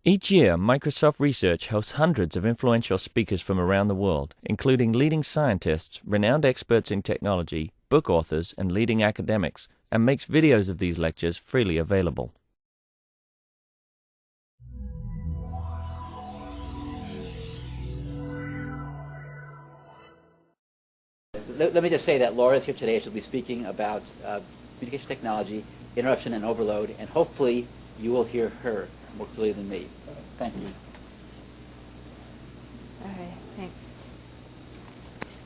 Each year, Microsoft Research hosts hundreds of influential speakers from around the world, including leading scientists, renowned experts in technology, book authors, and leading academics, and makes videos of these lectures freely available. Let me just say that Laura is here today. She'll be speaking about communication technology, interruption, and overload, and hopefully you will hear her more clearly than me. Thank you. All right, thanks.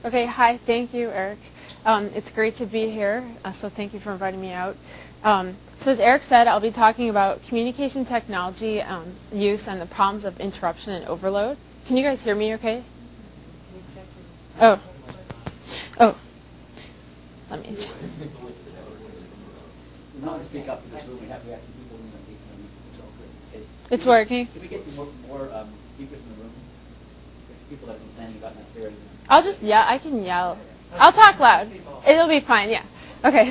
Okay, hi, thank you, Eric. It's great to be here, so thank you for inviting me out. So as Eric said, I'll be talking about communication technology use and the problems of interruption and overload. Can you guys hear me okay? Oh. Let me check. Not to speak up in this room. We have people in the meeting. It's all good. It's working. Can we get to more speakers in the room? People that have been planning about not hearing. I'll just yell. I can yell. I'll talk loud. It'll be fine. Yeah. Okay.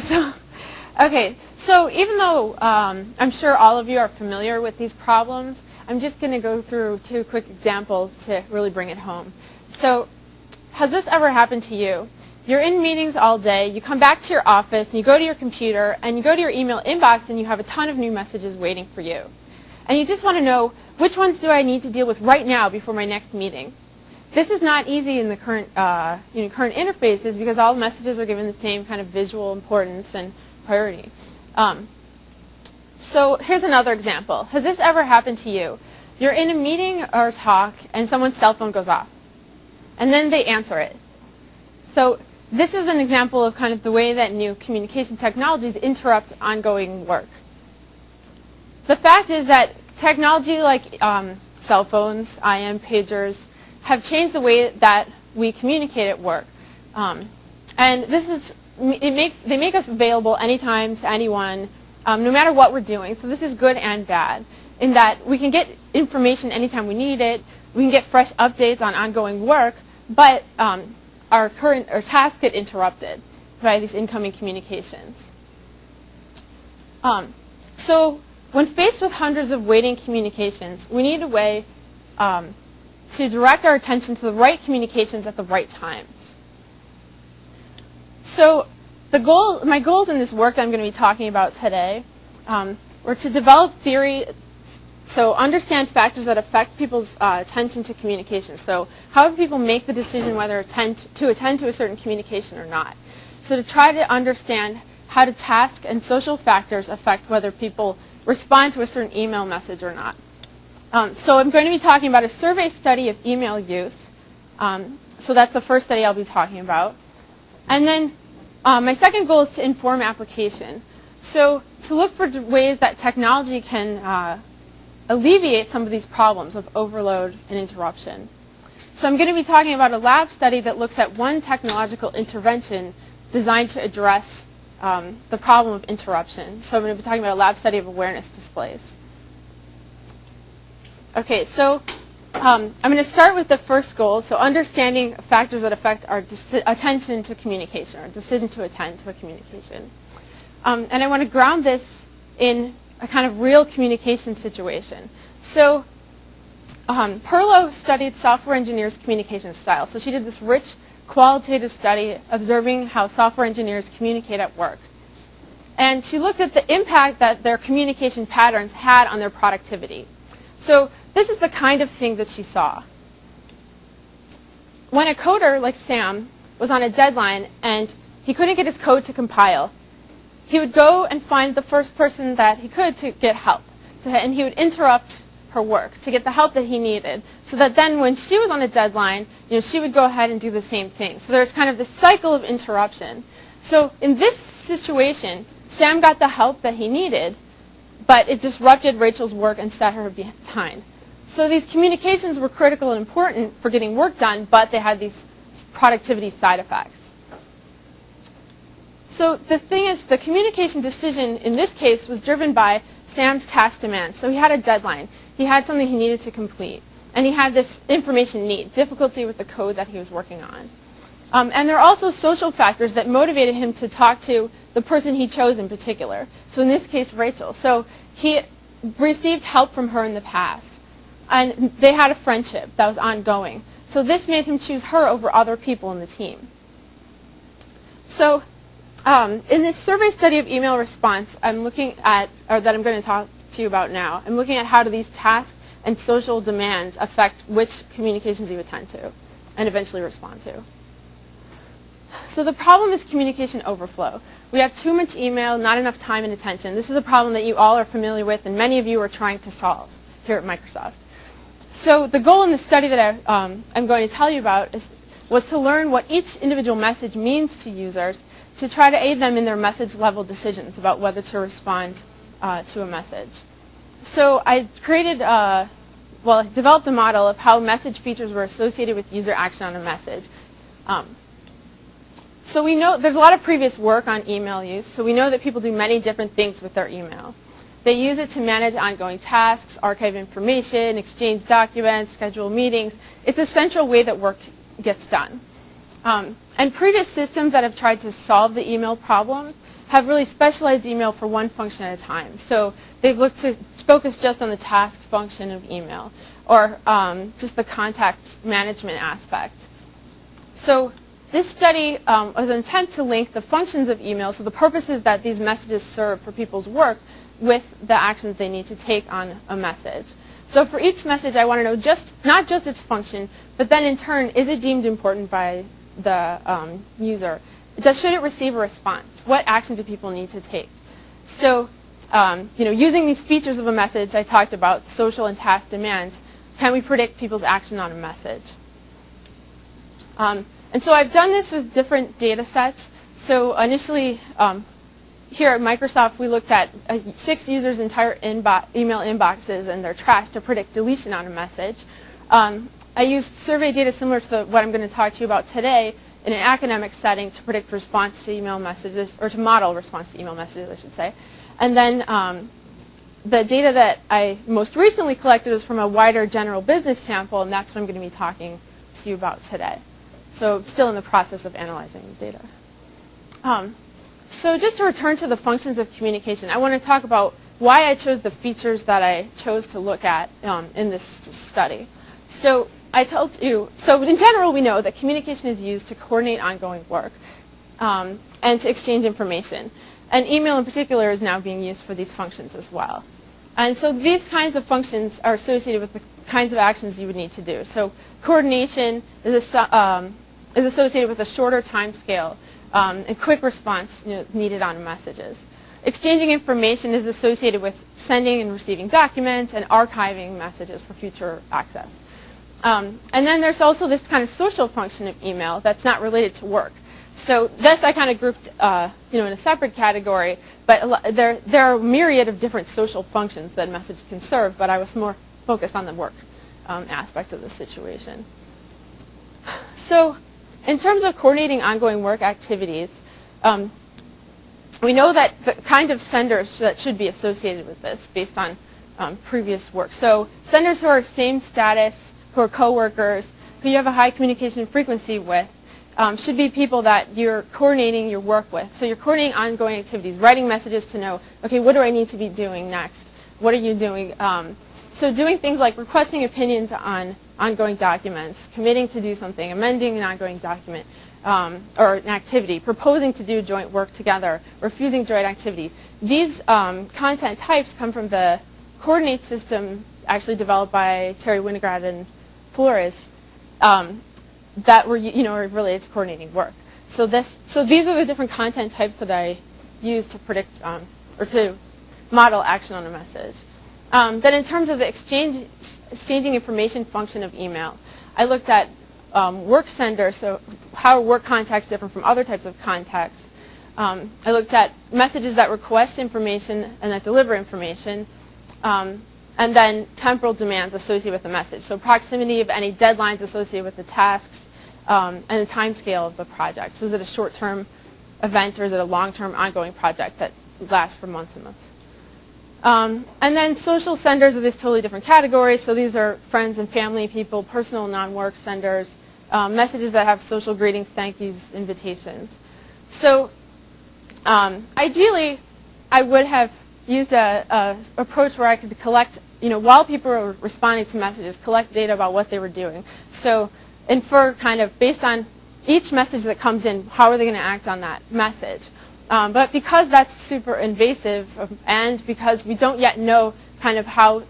So even though I'm sure all of you are familiar with these problems, I'm just going to go through two quick examples to really bring it home. So, has this ever happened to you? You're in meetings all day, you come back to your office, and you go to your computer, and you go to your email inbox, and you have a ton of new messages waiting for you. And you just want to know, which ones do I need to deal with right now before my next meeting? This is not easy in the current interfaces because all messages are given the same kind of visual importance and priority. So here's another example. Has this ever happened to you? You're in a meeting or talk, and someone's cell phone goes off. And then they answer it. So this is an example of kind of the way that new communication technologies interrupt ongoing work. The fact is that technology like cell phones, IM, pagers, have changed the way that we communicate at work. And they make us available anytime to anyone, no matter what we're doing. So this is good and bad, in that we can get information anytime we need it, we can get fresh updates on ongoing work, but our tasks get interrupted by these incoming communications. So when faced with hundreds of waiting communications, we need a way to direct our attention to the right communications at the right times. So my goals in this work that I'm going to be talking about today were to develop theory. So understand factors that affect people's attention to communication. So how do people make the decision whether to attend to a certain communication or not? So to try to understand how do task and social factors affect whether people respond to a certain email message or not. So I'm going to be talking about a survey study of email use. So that's the first study I'll be talking about. And then my second goal is to inform application. So to look for ways that technology can alleviate some of these problems of overload and interruption. So I'm going to be talking about a lab study that looks at one technological intervention designed to address the problem of interruption. So I'm going to be talking about a lab study of awareness displays. Okay, so I'm going to start with the first goal, so understanding factors that affect our attention to communication, or decision to attend to a communication. And I want to ground this in a kind of real communication situation. So Perlow studied software engineers' communication style. So she did this rich qualitative study observing how software engineers communicate at work. And she looked at the impact that their communication patterns had on their productivity. So this is the kind of thing that she saw. When a coder like Sam was on a deadline and he couldn't get his code to compile, he would go and find the first person that he could to get help. And he would interrupt her work to get the help that he needed, so that then when she was on a deadline, she would go ahead and do the same thing. So there's kind of this cycle of interruption. So in this situation, Sam got the help that he needed, but it disrupted Rachel's work and set her behind. So these communications were critical and important for getting work done, but they had these productivity side effects. So the thing is, the communication decision in this case was driven by Sam's task demand. So he had a deadline. He had something he needed to complete. And he had this information need, difficulty with the code that he was working on. And there are also social factors that motivated him to talk to the person he chose in particular. So in this case, Rachel. So he received help from her in the past. and they had a friendship that was ongoing. So this made him choose her over other people in the team. So in this survey study of email response, I'm looking at, or that I'm going to talk to you about now, I'm looking at how do these tasks and social demands affect which communications you attend to and eventually respond to. So the problem is communication overflow. We have too much email, not enough time and attention. This is a problem that you all are familiar with and many of you are trying to solve here at Microsoft. So the goal in the study that I'm going to tell you about was to learn what each individual message means to users to try to aid them in their message level decisions about whether to respond to a message. So I created, I developed a model of how message features were associated with user action on a message. So we know there's a lot of previous work on email use, so we know that people do many different things with their email. They use it to manage ongoing tasks, archive information, exchange documents, schedule meetings. It's a central way that work gets done. And previous systems that have tried to solve the email problem have really specialized email for one function at a time. So they've looked to focus just on the task function of email or just the contact management aspect. So this study was an attempt to link the functions of email, so the purposes that these messages serve for people's work, with the actions they need to take on a message. So for each message, I want to know not just its function, but then in turn, is it deemed important by the user? Should it receive a response? What action do people need to take? So using these features of a message I talked about, social and task demands, can we predict people's action on a message? And so I've done this with different data sets. So initially, here at Microsoft, we looked at 6 users' entire email inboxes and their trash to predict deletion on a message. I used survey data similar to what I'm going to talk to you about today in an academic setting to predict response to email messages, or to model response to email messages, I should say. And then the data that I most recently collected was from a wider general business sample, and that's what I'm going to be talking to you about today. So still in the process of analyzing the data. So just to return to the functions of communication, I want to talk about why I chose the features that I chose to look at in this study. So I told you, so in general we know that communication is used to coordinate ongoing work and to exchange information. And email in particular is now being used for these functions as well. And so these kinds of functions are associated with the kinds of actions you would need to do. So coordination is associated with a shorter time scale and quick response needed on messages. Exchanging information is associated with sending and receiving documents and archiving messages for future access. And then there's also this kind of social function of email that's not related to work. So this I kind of grouped in a separate category, but there are a myriad of different social functions that a message can serve, but I was more focused on the work aspect of the situation. So in terms of coordinating ongoing work activities, we know that the kind of senders that should be associated with this based on previous work. So senders who are same status, who are coworkers, who you have a high communication frequency with, should be people that you're coordinating your work with. So you're coordinating ongoing activities, writing messages to know, okay, what do I need to be doing next? What are you doing? So doing things like requesting opinions on ongoing documents, committing to do something, amending an ongoing document or an activity, proposing to do joint work together, refusing joint activity. These content types come from the coordinate system actually developed by Terry Winograd and Flores that were related to coordinating work. So these are the different content types that I use to predict or to model action on a message. Then in terms of the exchanging information function of email, I looked at work sender, so how are work contacts different from other types of contacts. I looked at messages that request information and that deliver information, and then temporal demands associated with the message. So proximity of any deadlines associated with the tasks and the time scale of the project. So is it a short-term event or is it a long-term ongoing project that lasts for months and months? And then social senders are this totally different category. So these are friends and family people, personal non-work senders, messages that have social greetings, thank yous, invitations. So ideally, I would have used an approach where I could collect while people were responding to messages, collect data about what they were doing. So infer kind of based on each message that comes in, how are they going to act on that message? But because that's super invasive, and because we don't yet know kind of how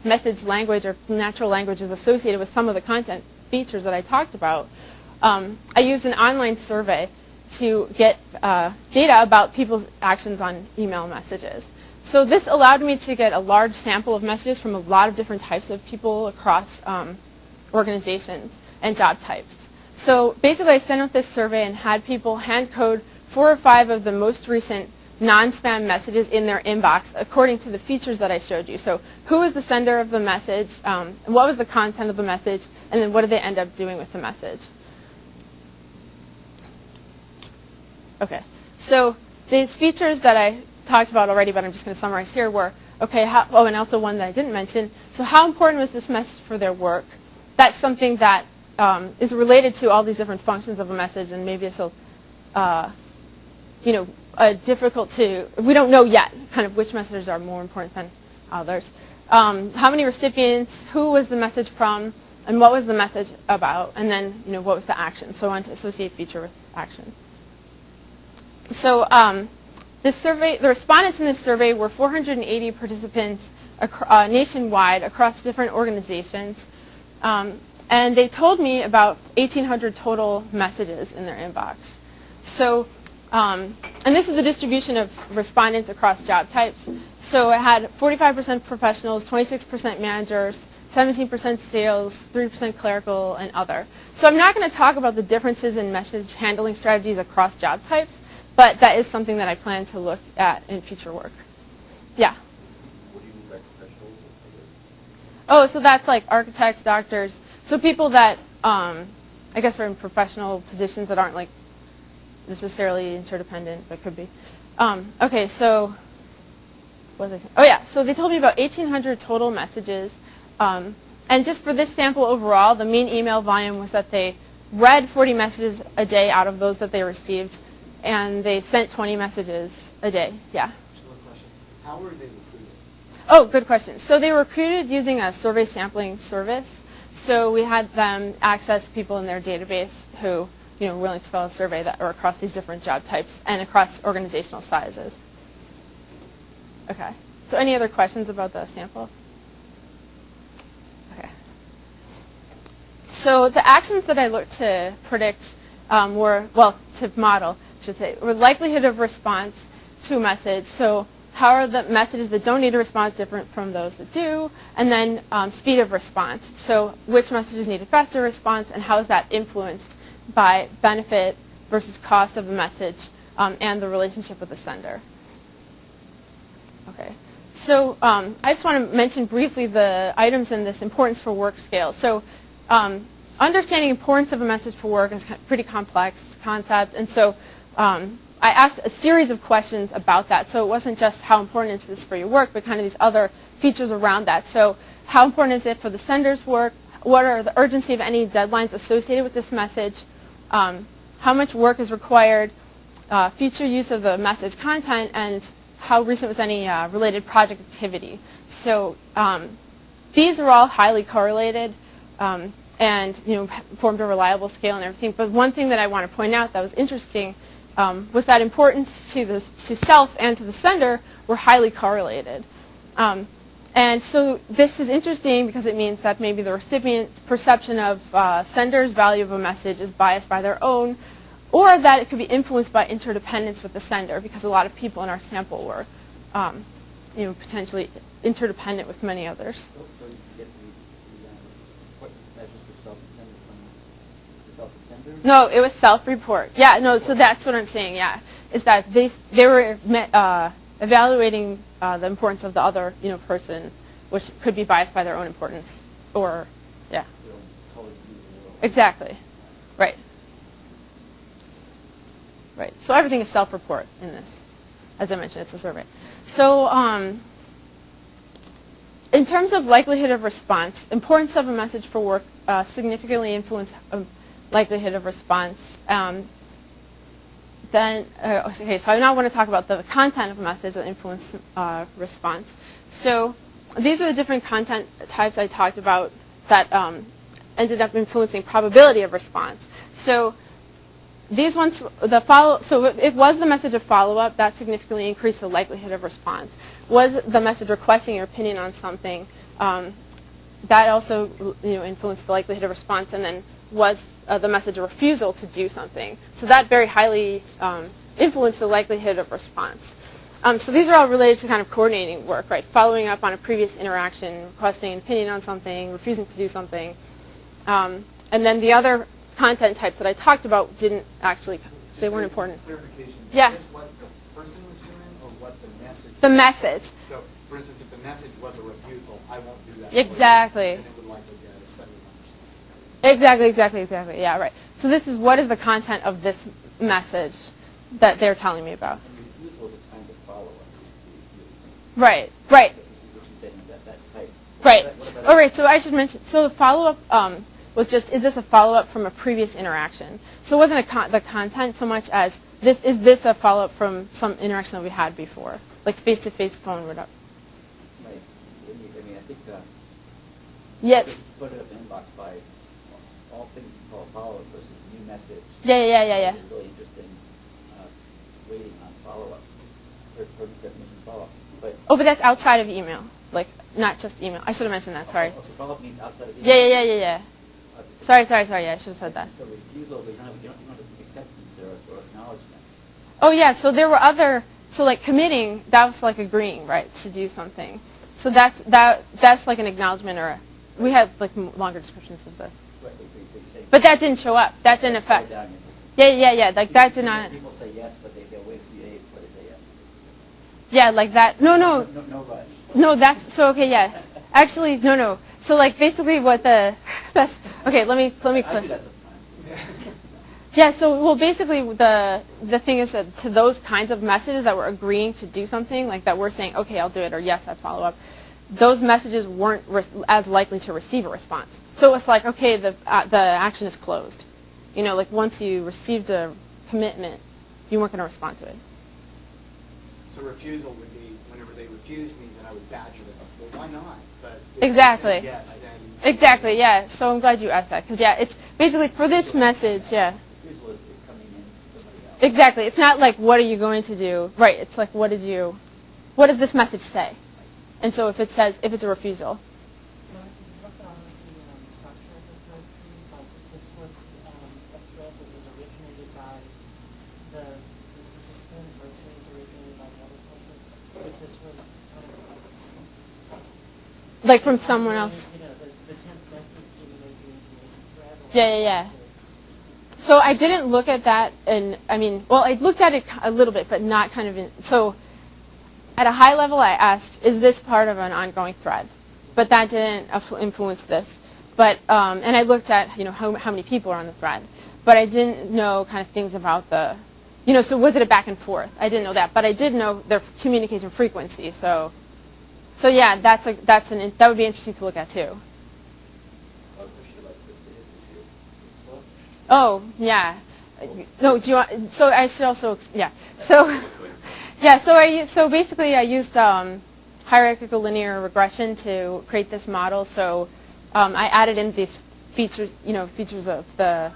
message language or natural language is associated with some of the content features that I talked about, I used an online survey to get data about people's actions on email messages. So this allowed me to get a large sample of messages from a lot of different types of people across organizations and job types. So basically I sent out this survey and had people hand code 4 or 5 of the most recent non-spam messages in their inbox according to the features that I showed you. So who was the sender of the message, and what was the content of the message, and then what did they end up doing with the message. Okay, so these features that I talked about already, but I'm just going to summarize here, were, okay, and also one that I didn't mention. So how important was this message for their work? That's something that is related to all these different functions of a message, and maybe it's difficult to, we don't know yet kind of which messages are more important than others. How many recipients, who was the message from, and what was the message about, and then what was the action. So I want to associate feature with action. So this survey, the respondents in this survey were 480 participants nationwide across different organizations. And they told me about 1,800 total messages in their inbox. So, and this is the distribution of respondents across job types. So it had 45% professionals, 26% managers, 17% sales, 3% clerical, and other. So I'm not going to talk about the differences in message handling strategies across job types, but that is something that I plan to look at in future work. Yeah? What do you mean by professionals? Oh, so that's like architects, doctors. So people that, I guess, are in professional positions that aren't like necessarily interdependent, but could be. Okay, so, what was I saying? Oh yeah, so they told me about 1,800 total messages. And just for this sample overall, the mean email volume was that they read 40 messages a day out of those that they received, and they sent 20 messages a day. Yeah? Just one question. How were they recruited? Oh, good question. So they were recruited using a survey sampling service. So we had them access people in their database who were willing to fill a survey that are across these different job types and across organizational sizes. Okay. So any other questions about the sample? Okay. So the actions that I looked to predict to model, I should say, were likelihood of response to a message. So how are the messages that don't need a response different from those that do? And then speed of response. So which messages need a faster response, and how is that influenced by benefit versus cost of the message and the relationship with the sender? Okay. So I just want to mention briefly the items in this importance for work scale. So understanding importance of a message for work is a pretty complex concept. And so I asked a series of questions about that. So it wasn't just how important is this for your work, but kind of these other features around that. So how important is it for the sender's work? What are the urgency of any deadlines associated with this message? How much work is required? Future use of the message content, and how recent was any related project activity? So these are all highly correlated and formed a reliable scale and everything. But one thing that I want to point out that was interesting was that importance to self and to the sender were highly correlated. And so this is interesting because it means that maybe the recipient's perception of sender's value of a message is biased by their own, or that it could be influenced by interdependence with the sender, because a lot of people in our sample were potentially interdependent with many others. So you get what measures for self and sender from the self and sender? No, it was self-report. Yeah, no, so that's what I'm saying, yeah, is that they were evaluating the importance of the other person, which could be biased by their own importance, or, yeah. Exactly. Right. Right. So everything is self-report in this. As I mentioned, it's a survey. So in terms of likelihood of response, importance of a message for work significantly influence likelihood of response. Okay, so I now want to talk about the content of a message that influences response. So these are the different content types I talked about that ended up influencing probability of response. So these ones, so it was the message of follow-up that significantly increased the likelihood of response. Was the message requesting your opinion on something, that also influenced the likelihood of response, and then was the message a refusal to do something. So that very highly influenced the likelihood of response. So these are all related to kind of coordinating work, right? Following up on a previous interaction, requesting an opinion on something, refusing to do something. And then the other content types that I talked about didn't actually, they weren't important. Clarification. Yeah. Is this what the person was doing or what the message The was? message. So, for instance, if the message was a refusal, I won't do that. Exactly. And it would likely get a 71%. Exactly. Yeah, right. So this is what is the content of this message that they're telling me about. And refusal is a kind of follow-up. Right. This is saying that's type. Right. What about All right, so I should mention, so the follow-up was just, is this a follow-up from a previous interaction? So it wasn't the content so much as, is this a follow-up from some interaction that we had before? Like face-to-face phone whatever. Right. I mean, I think Yes. put it up in inbox by all things you call follow-up versus new message. Yeah. It's really interesting waiting on follow-up, or definition follow-up. But that's outside of email, like not just email. I should have mentioned that, sorry. So follow-up means outside of email? Yeah. Sorry, yeah, I should have said that. So refusal, but you don't have acceptance there or acknowledgement. Oh yeah, so there were other, so like committing, that was like agreeing, right, to do something. So that's like an acknowledgement, or we had like longer descriptions of the, Right, they say, but that didn't show up, that didn't affect. down, Yeah, like that did not, People say yes, but they'll wait a few days before they say yes. yeah, like that, no No rush. No, that's, so okay, yeah. Actually, no. So like basically what that's, okay, let me I clear. do that sometimes. Yeah, so well basically the thing is that to those kinds of messages that we're agreeing to do something, like that we're saying, okay, I'll do it, or yes, I follow up, those messages weren't as likely to receive a response. So it's like, okay, the action is closed. Like once you received a commitment, you weren't going to respond to it. So refusal would be whenever they refuse me, then I would badger them. Well, why not? But if Exactly. they say yes, then Exactly, yeah. So I'm glad you asked that, because yeah, it's basically for this message, yeah. Refusal is coming in from somebody else. Exactly. It's not like, what are you going to do? Right. It's like, what does this message say? And so if it's a refusal. Like from someone else. Yeah. So I didn't look at that, and I looked at it a little bit, but not kind of so at a high level I asked, is this part of an ongoing thread? But that didn't influence this. But, and I looked at, how many people are on the thread. But I didn't know kind of things about the, so was it a back and forth? I didn't know that. But I did know their communication frequency. So yeah, that would be interesting to look at too. Oh, yeah. No, do you want, so I should also, yeah. So, yeah, so basically I used hierarchical linear regression to create this model. So I added in these features, features of that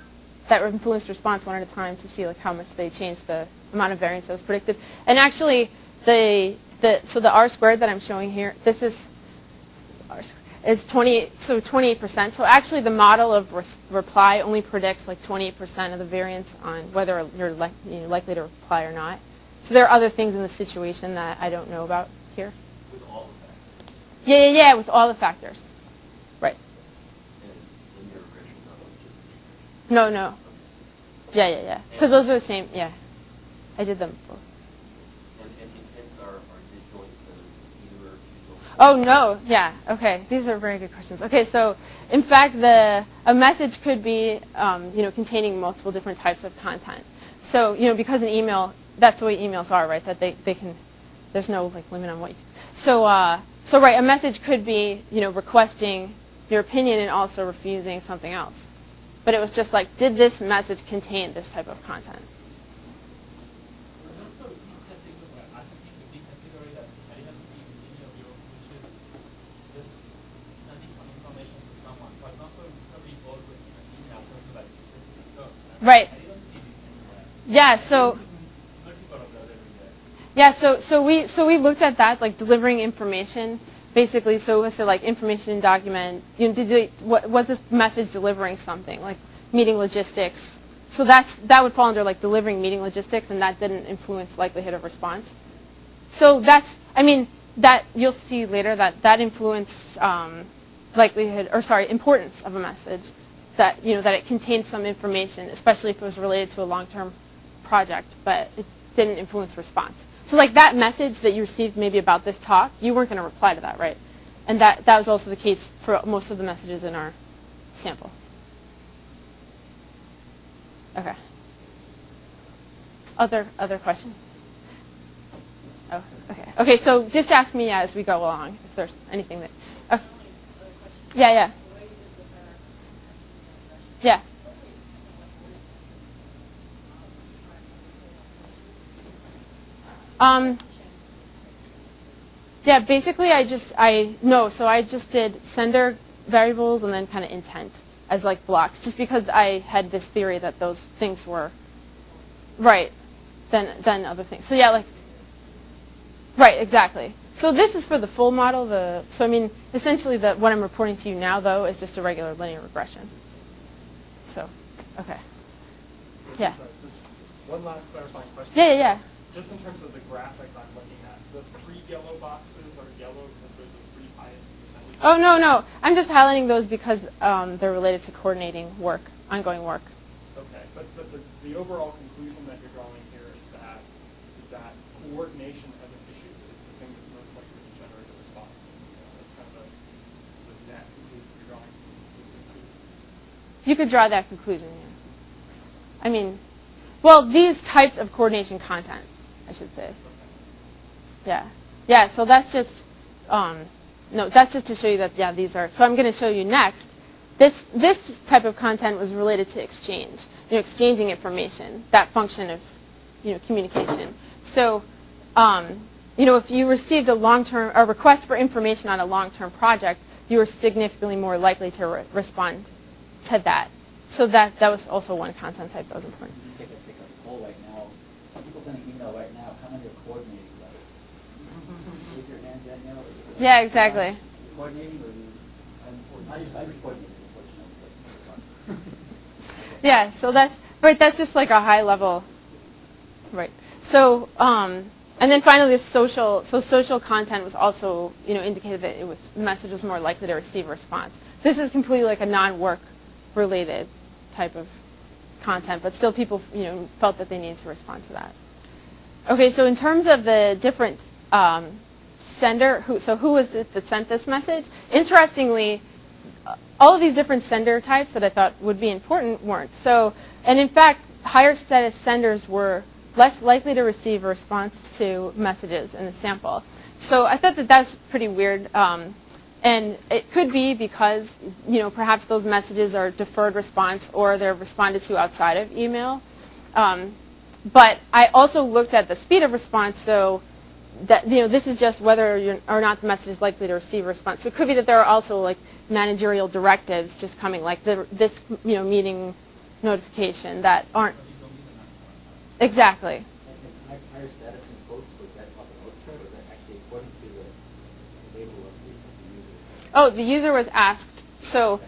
influenced response one at a time to see like how much they changed the amount of variance that was predicted. And actually, so the R squared that I'm showing here, this is R squared. Is 28%. So actually the model of reply only predicts like 28% of the variance on whether you're likely to reply or not. So there are other things in the situation that I don't know about here. with all the factors. Yeah, with all the factors. Right. And is linear regression not just No. Yeah. Because those are the same, yeah. I did them before. And intents are disjoint to either refusal. Oh, no. Yeah. Okay. These are very good questions. Okay, so in fact, a message could be, containing multiple different types of content. So, because an email, that's the way emails are, right? That they can, there's no like limit on what you can. So right, a message could be, requesting your opinion and also refusing something else. But it was just like, did this message contain this type of content? Right. Yeah. So we looked at that, like delivering information, basically. So it was like information document. You know, was this message delivering something like meeting logistics? So that would fall under like delivering meeting logistics, and that didn't influence likelihood of response. So that you'll see later that influenced importance of a message. That it contained some information, especially if it was related to a long-term project, but it didn't influence response. So like that message that you received maybe about this talk, you weren't going to reply to that, right? And that was also the case for most of the messages in our sample. Okay. Other questions? Oh, okay. Okay, so just ask me as we go along if there's anything that. Oh. Yeah. Yeah. Yeah, basically I just did sender variables and then kind of intent as like blocks, just because I had this theory that those things were right than other things. So yeah, right, exactly. So this is for the full model. Essentially what I'm reporting to you now though is just a regular linear regression. So, okay. Yeah. Sorry, just one last clarifying question. Yeah. Just in terms of the graphic I'm looking at, the 3 yellow boxes are yellow because those are the 3 highest percentages? Oh, no. I'm just highlighting those because they're related to coordinating work, ongoing work. Okay, but the overall conclusion that you're drawing here is that coordination as an issue is the thing that's most likely to generate a response. That's kind of the net conclusion you're drawing from this conclusion. You could draw that conclusion, yeah. These types of coordination content, I should say. Yeah, so that's just, that's just to show you that, yeah, these are, so I'm going to show you next. This type of content was related to exchange, exchanging information, that function of, communication. So, if you received a request for information on a long-term project, you were significantly more likely to respond to that. So that was also one content type that was important. You can take a poll right now. People sending email right now. How many are coordinating? Raise your hand, Danielle. Yeah, exactly. Are you coordinating or are you coordinating? Yeah, so that's just like a high level, right? So, and then finally, social content was also, indicated that the message was more likely to receive a response. This is completely like a non-work related type of content, but still people, felt that they needed to respond to that. Okay, so in terms of the different sender, who was it that sent this message? Interestingly, all of these different sender types that I thought would be important weren't. So, and in fact, higher status senders were less likely to receive a response to messages in the sample. So I thought that that's pretty weird. And it could be because, perhaps those messages are deferred response or they're responded to outside of email. But I also looked at the speed of response, so that, this is just whether or not the message is likely to receive a response. So it could be that there are also like managerial directives just coming, like this meeting notification that aren't. Exactly. Higher status in quotes, was that off an arbitrary, or was that actually according to the label of the user? Oh, the user was asked, so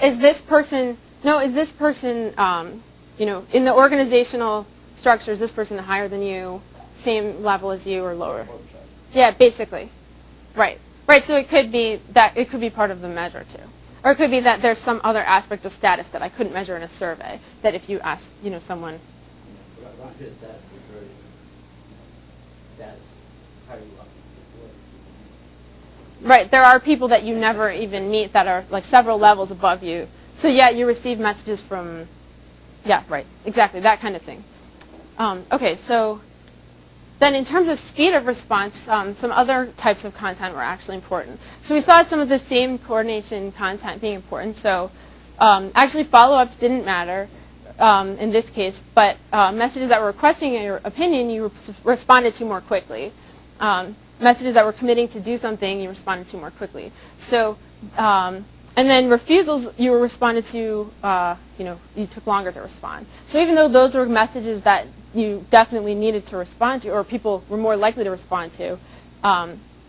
is this person, in the organizational structure, is this person higher than you, same level as you, or lower? Yeah, basically. Right. So it could be that it could be part of the measure too. Or it could be that there's some other aspect of status that I couldn't measure in a survey, that if you ask, someone. Right, there are people that you never even meet that are like several levels above you. So yeah, you receive messages from, yeah, right, exactly, that kind of thing. Okay, so then in terms of speed of response, some other types of content were actually important. So we saw some of the same coordination content being important. So actually follow-ups didn't matter in this case, but messages that were requesting your opinion, you responded to more quickly. Messages that were committing to do something, you responded to more quickly. So, and then refusals, you were responded to you took longer to respond. So even though those were messages that you definitely needed to respond to, or people were more likely to respond to,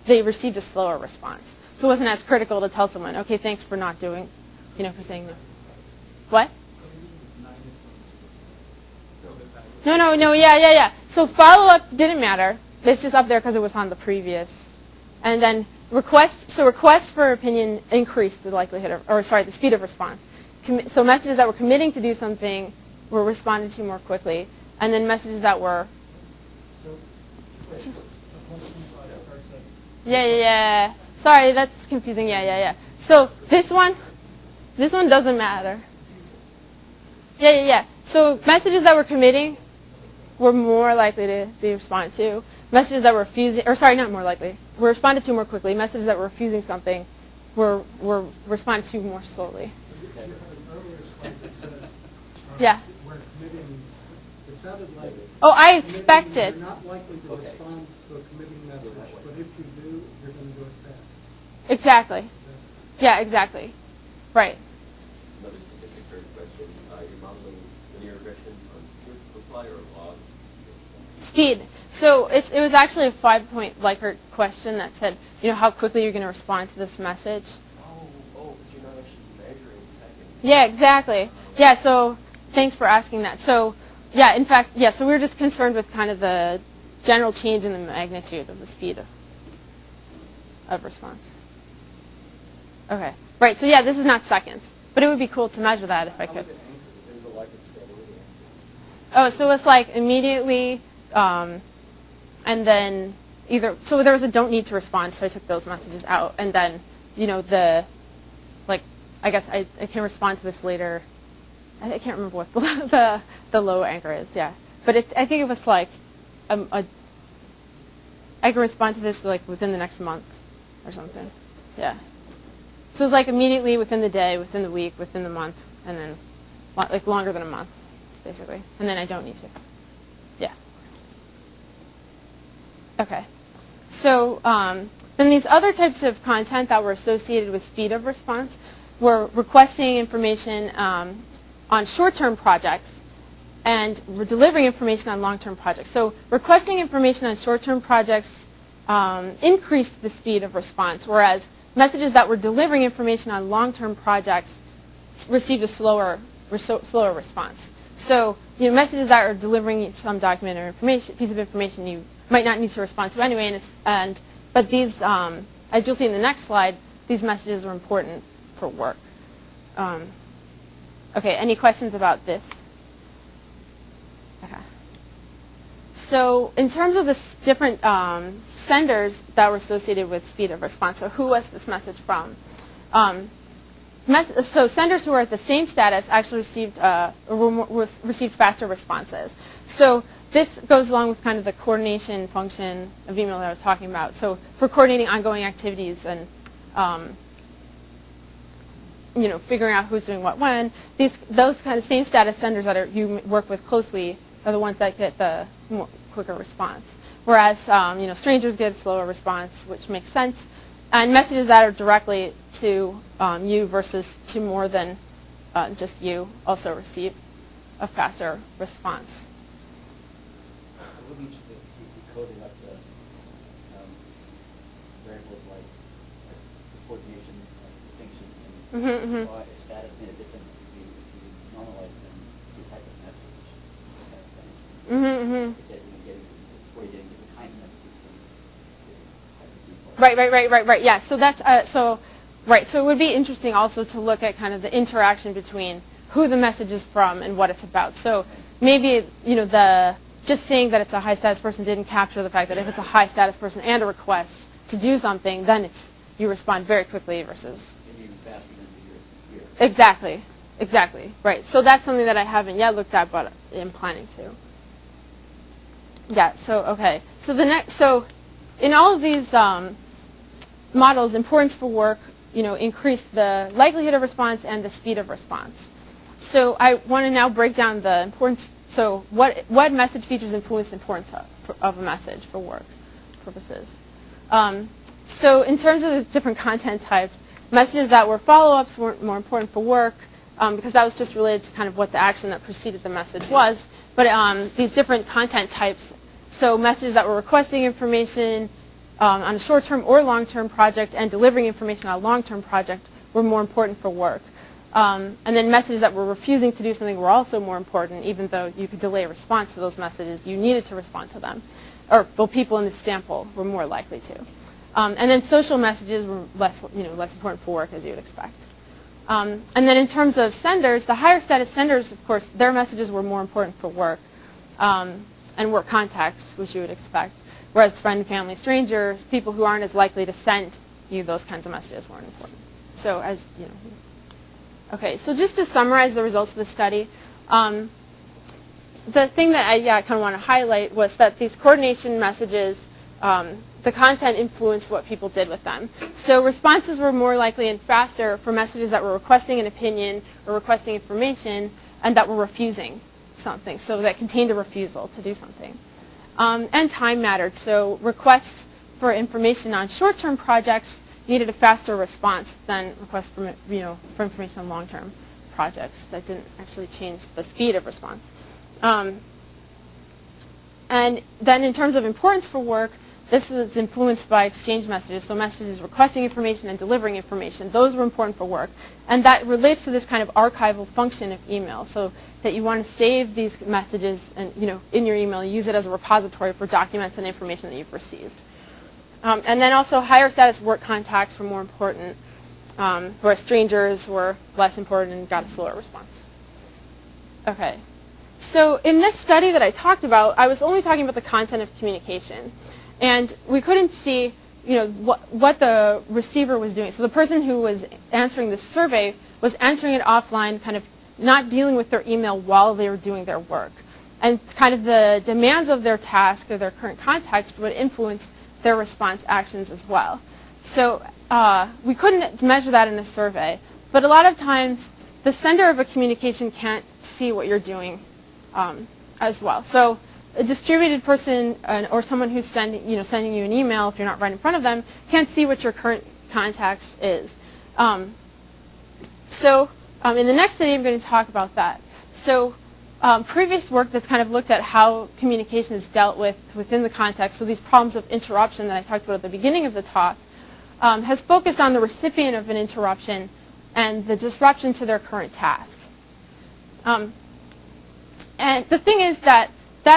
they received a slower response. So it wasn't as critical to tell someone, okay, thanks for not doing, for saying no. What? No, yeah. So follow-up didn't matter. It's just up there because it was on the previous. And then requests for opinion increased the likelihood the speed of response. So messages that were committing to do something were responded to more quickly. And then messages that were... Yeah. Sorry, that's confusing. Yeah. So this one doesn't matter. Yeah. So messages that were committing were more likely to be responded to. Messages that were refusing, not more likely, were responded to more quickly. Messages that were refusing something were responded to more slowly. Yeah. It sounded like... Oh, I expected. You're not likely to respond to a committing message, but if you do, you're going to do it fast. Exactly. Yeah, exactly. Right. Another statistic for question. You're modeling linear regression on speed reply or log? Speed. So it was actually a 5-point Likert question that said, how quickly you're going to respond to this message. But you're not actually measuring seconds. Yeah, exactly. Yeah, so thanks for asking that. So, yeah, in fact, so we were just concerned with kind of the general change in the magnitude of the speed of response. Okay. Right, so yeah, this is not seconds. But it would be cool to measure that if I could. Oh, so it's like immediately, and then so there was a don't need to respond, so I took those messages out. And then, I guess I can respond to this later. I can't remember what the low anchor is, yeah. But I think it was like, I can respond to this within the next month or something, yeah. So it was immediately within the day, within the week, within the month, and then longer than a month, basically. And then I don't need to. Yeah. Okay. So then these other types of content that were associated with speed of response were requesting information on short-term projects and we're delivering information on long-term projects. So requesting information on short-term projects increased the speed of response, whereas messages that were delivering information on long-term projects received a slower response. So, messages that are delivering some document or piece of information you might not need to respond to anyway. But these, as you'll see in the next slide, these messages are important for work. Okay, any questions about this? Okay. So in terms of the different senders that were associated with speed of response, so who was this message from? So senders who were at the same status actually received faster responses. So this goes along with kind of the coordination function of email that I was talking about. So for coordinating ongoing activities and figuring out who's doing what when, those kind of same status senders that you work with closely are the ones that get the quicker response. Whereas strangers get a slower response, which makes sense. And messages that are directly to you versus to more than just you also receive a faster response. Wouldn't you be coding up the variables like coordination, distinction, and status made a difference if you normalize them to type of message, that kind of thing. Before you're getting different kind of messages from different types of people. Right. Yeah. So that's So it would be interesting also to look at kind of the interaction between who the message is from and what it's about. So maybe just saying that it's a high status person didn't capture the fact that if it's a high status person and a request to do something, then you respond very quickly versus. Maybe even faster than your. Exactly. Right. So that's something that I haven't yet looked at, but I'm planning to. Yeah. So okay. So in all of these models, importance for work, increase the likelihood of response and the speed of response. So I want to now break down the importance. So what message features influence the importance of a message for work purposes? So in terms of the different content types, messages that were follow-ups were more important for work. because that was just related to kind of what the action that preceded the message was. But these different content types, so messages that were requesting information on a short-term or long-term project and delivering information on a long-term project were more important for work. And then messages that were refusing to do something were also more important, even though you could delay a response to those messages, you needed to respond to them. Or, well, people in this sample were more likely to. And then social messages were less important for work, as you would expect. And then in terms of senders, the higher status senders, of course, their messages were more important for work and work contexts, which you would expect. Whereas friend, family, strangers, people who aren't as likely to send you those kinds of messages weren't important. So as you know. Okay, so just to summarize the results of the study, the thing that I kind of want to highlight was that these coordination messages, the content influenced what people did with them. So responses were more likely and faster for messages that were requesting an opinion or requesting information and that were refusing something, so that contained a refusal to do something. And time mattered, so requests for information on short-term projects needed a faster response than requests for information on long-term projects. That didn't actually change the speed of response. And then in terms of importance for work, this was influenced by exchange messages, so messages requesting information and delivering information. Those were important for work. And that relates to this kind of archival function of email, so that you want to save these messages and, in your email, use it as a repository for documents and information that you've received. And then also higher status work contacts were more important, whereas strangers were less important and got a slower response. Okay. So in this study that I talked about, I was only talking about the content of communication. And we couldn't see, what the receiver was doing. So the person who was answering this survey was answering it offline, kind of not dealing with their email while they were doing their work. And kind of the demands of their task or their current context would influence their response actions as well. So we couldn't measure that in a survey. But a lot of times, the sender of a communication can't see what you're doing as well. So a distributed person or someone who's sending you an email, if you're not right in front of them, can't see what your current context is. In the next study, I'm going to talk about that. So previous work that's kind of looked at how communication is dealt with within the context, so these problems of interruption that I talked about at the beginning of the talk, has focused on the recipient of an interruption and the disruption to their current task. And the thing is that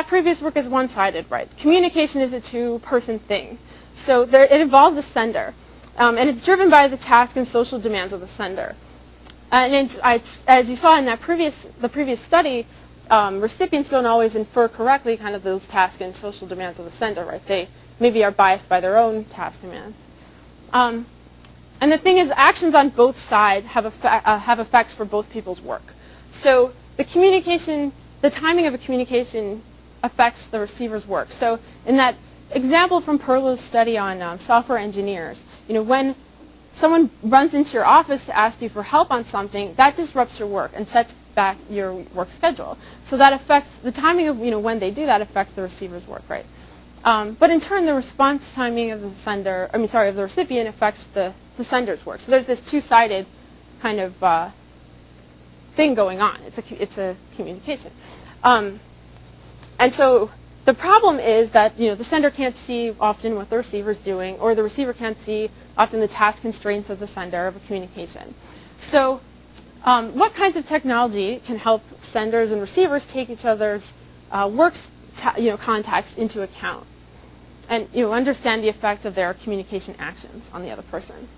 previous work is one-sided, right? Communication is a two-person thing. So it involves a sender. And it's driven by the task and social demands of the sender. And as you saw in the previous study, recipients don't always infer correctly kind of those tasks and social demands of the sender, right? They maybe are biased by their own task demands. And the thing is, actions on both sides have effects for both people's work. So the timing of a communication affects the receiver's work. So in that example from Perlow's study on software engineers, when someone runs into your office to ask you for help on something, that disrupts your work and sets back your work schedule. So that affects the timing of when they do that affects the receiver's work, right? But in turn, the response timing of the recipient affects the sender's work. So there's this two-sided kind of thing going on. It's a communication. And so the problem is that the sender can't see often what the receiver's doing, or the receiver can't see often the task constraints of the sender of a communication. So what kinds of technology can help senders and receivers take each other's context into account and understand the effect of their communication actions on the other person?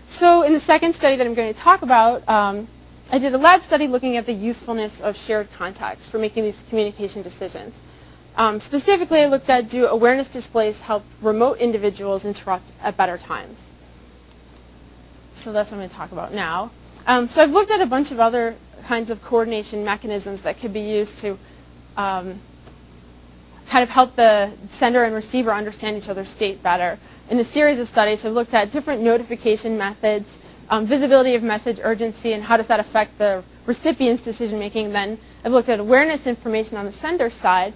So in the second study that I'm going to talk about, I did a lab study looking at the usefulness of shared context for making these communication decisions. Specifically, I looked at, do awareness displays help remote individuals interrupt at better times? So that's what I'm going to talk about now. So I've looked at a bunch of other kinds of coordination mechanisms that could be used to kind of help the sender and receiver understand each other's state better. In a series of studies, I've looked at different notification methods, visibility of message urgency, and how does that affect the recipient's decision-making. Then I've looked at awareness information on the sender side,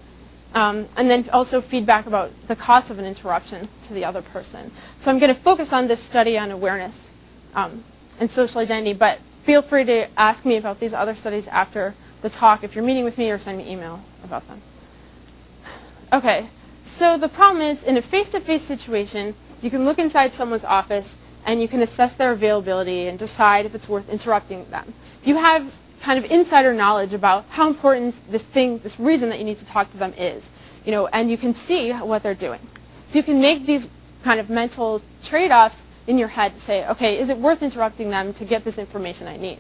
and then also feedback about the cost of an interruption to the other person. So I'm going to focus on this study on awareness and social identity, but feel free to ask me about these other studies after the talk if you're meeting with me, or send me email about them. Okay, so the problem is, in a face-to-face situation, you can look inside someone's office and you can assess their availability and decide if it's worth interrupting them. You have kind of insider knowledge about how important this reason that you need to talk to them is, and you can see what they're doing. So you can make these kind of mental trade-offs in your head to say, okay, is it worth interrupting them to get this information I need?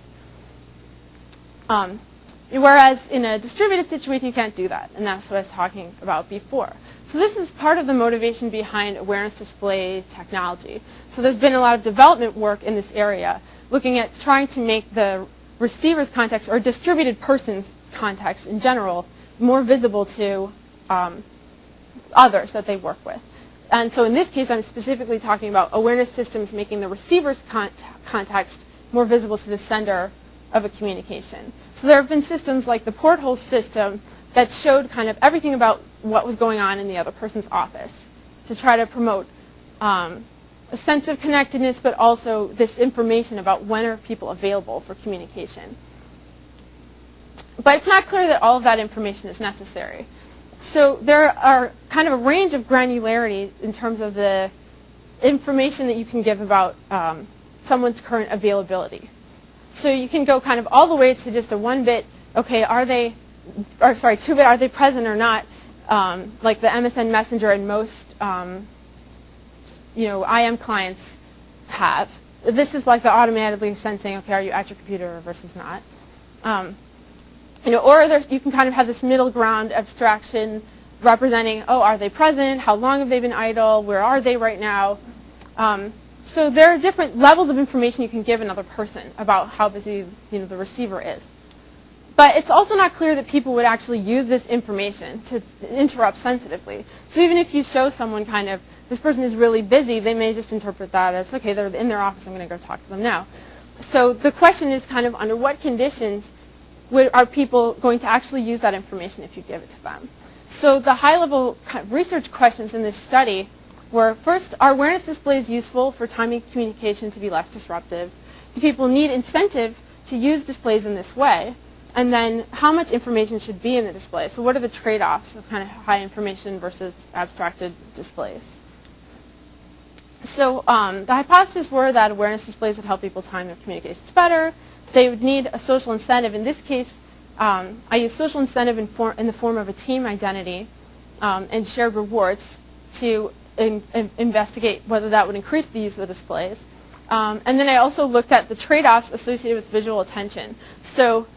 Whereas in a distributed situation, you can't do that, and that's what I was talking about before. So this is part of the motivation behind awareness display technology. So there's been a lot of development work in this area, looking at trying to make the receiver's context, or distributed person's context in general, more visible to others that they work with. And so in this case, I'm specifically talking about awareness systems making the receiver's context more visible to the sender of a communication. So there have been systems like the porthole system that showed kind of everything about what was going on in the other person's office to try to promote a sense of connectedness, but also this information about when are people available for communication. But it's not clear that all of that information is necessary. So there are kind of a range of granularity in terms of the information that you can give about someone's current availability. So you can go kind of all the way to just a 1-bit, okay, 2-bit, are they present or not, like the MSN Messenger and most IM clients have. This is like the automatically sensing, okay, are you at your computer versus not? Or you can kind of have this middle ground abstraction representing, oh, are they present? How long have they been idle? Where are they right now? So there are different levels of information you can give another person about how busy the receiver is. But it's also not clear that people would actually use this information to interrupt sensitively. So even if you show someone kind of, this person is really busy, they may just interpret that as, okay, they're in their office, I'm going to go talk to them now. So the question is kind of under what conditions are people going to actually use that information if you give it to them? So the high-level kind of research questions in this study were, first, are awareness displays useful for timing communication to be less disruptive? Do people need incentive to use displays in this way? And then how much information should be in the display? So what are the trade-offs of kind of high information versus abstracted displays? So the hypotheses were that awareness displays would help people time their communications better. They would need a social incentive. In this case, I use social incentive in the form of a team identity and shared rewards to investigate whether that would increase the use of the displays. And then I also looked at the trade-offs associated with visual attention. So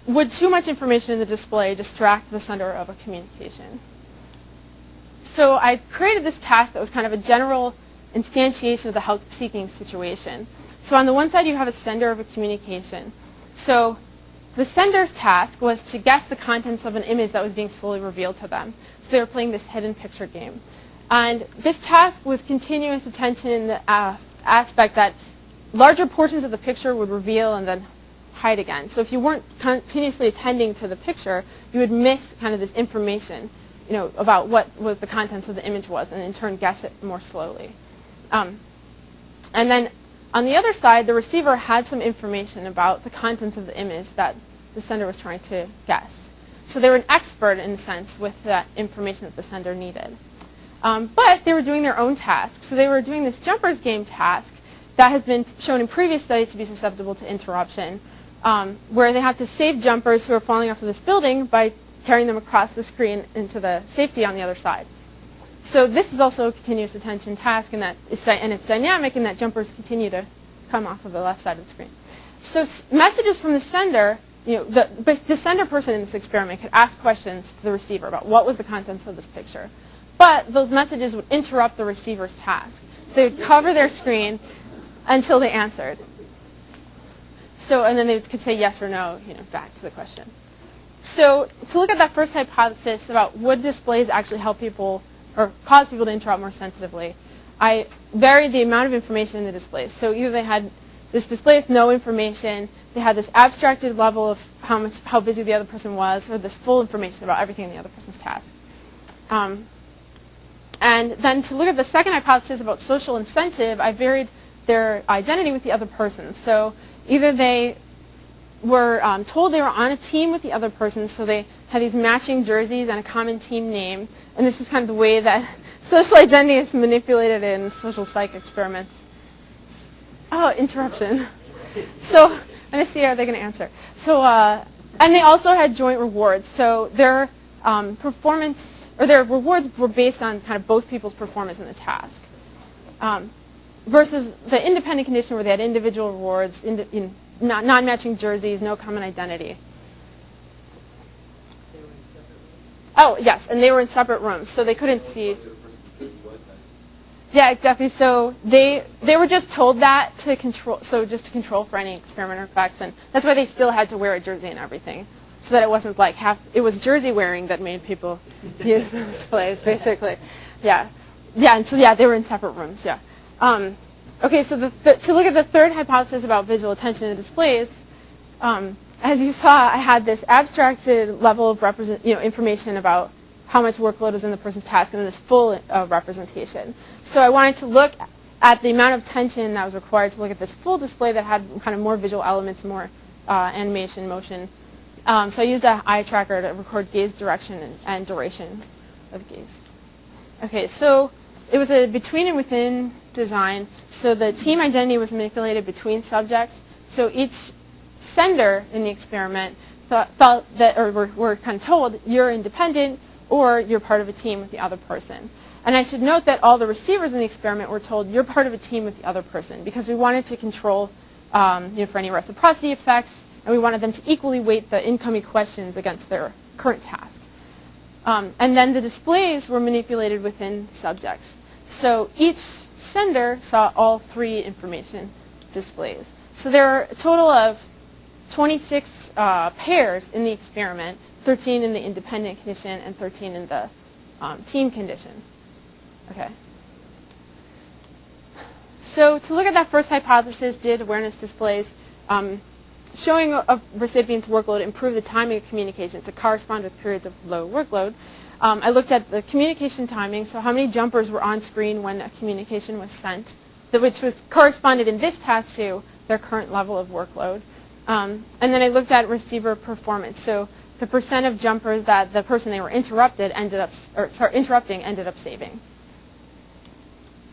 would too much information in the display distract the sender of a communication? So I created this task that was kind of a general instantiation of the help-seeking situation. So on the one side, you have a sender of a communication. So the sender's task was to guess the contents of an image that was being slowly revealed to them. So they were playing this hidden picture game. And this task was continuous attention in the aspect that larger portions of the picture would reveal and then hide again. So if you weren't continuously attending to the picture, you would miss kind of this information, about what the contents of the image was, and in turn guess it more slowly. And then on the other side, the receiver had some information about the contents of the image that the sender was trying to guess. So they were an expert, in a sense, with that information that the sender needed. But they were doing their own task. So they were doing this jumpers game task that has been shown in previous studies to be susceptible to interruption, where they have to save jumpers who are falling off of this building by carrying them across the screen into the safety on the other side. So this is also a continuous attention task, and it's dynamic in that jumpers continue to come off of the left side of the screen. So messages from the sender, the sender person in this experiment could ask questions to the receiver about what was the contents of this picture. But those messages would interrupt the receiver's task. So they would cover their screen until they answered. So, and then they could say yes or no, back to the question. So to look at that first hypothesis about would displays actually help people or cause people to interrupt more sensitively, I varied the amount of information in the displays. So either they had this display with no information, they had this abstracted level of how busy the other person was, or this full information about everything in the other person's task. And then to look at the second hypothesis about social incentive, I varied their identity with the other person. So either they were told they were on a team with the other person, so they had these matching jerseys and a common team name. And this is kind of the way that social identity is manipulated in social psych experiments. Oh, interruption. So, I'm going to see how they're going to answer. So, and they also had joint rewards. So their performance, or their rewards were based on kind of both people's performance in the task. Versus the independent condition where they had individual rewards, non-matching jerseys, no common identity. Oh, yes, and they were in separate rooms, so they couldn't see. Yeah, exactly. So they were just told that to control, so just to control for any experimenter effects, and that's why they still had to wear a jersey and everything, so that it wasn't like it was jersey wearing that made people use the displays, basically. Yeah, and so they were in separate rooms. Yeah. Okay, so to look at the third hypothesis about visual attention in displays, as you saw, I had this abstracted level of information about how much workload is in the person's task, and then this full representation. So I wanted to look at the amount of attention that was required to look at this full display that had kind of more visual elements, more animation, motion. So I used an eye tracker to record gaze direction and duration of gaze. Okay, so it was a between and within design. So the team identity was manipulated between subjects. So each sender in the experiment felt that, or were kind of told, you're independent or you're part of a team with the other person. And I should note that all the receivers in the experiment were told you're part of a team with the other person, because we wanted to control for any reciprocity effects, and we wanted them to equally weight the incoming questions against their current task. And then the displays were manipulated within subjects. So each sender saw all three information displays. So there are a total of 26 pairs in the experiment, 13 in the independent condition and 13 in the team condition. Okay. So to look at that first hypothesis, did awareness displays showing a recipient's workload improve the timing of communication to correspond with periods of low workload? I looked at the communication timing, so how many jumpers were on screen when a communication was sent, which was corresponded in this task to their current level of workload. And then I looked at receiver performance, so the percent of jumpers that the person they were interrupting ended up saving.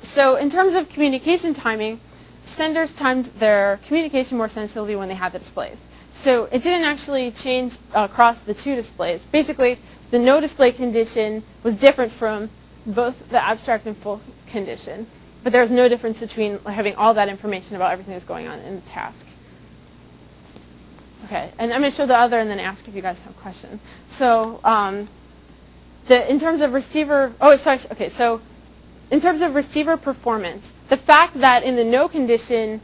So in terms of communication timing, senders timed their communication more sensitively when they had the displays. So it didn't actually change across the two displays. Basically, the no display condition was different from both the abstract and full condition, but there was no difference between having all that information about everything that's going on in the task. Okay, and I'm going to show the other and then ask if you guys have questions. So in terms of receiver, so in terms of receiver performance, the fact that in the no condition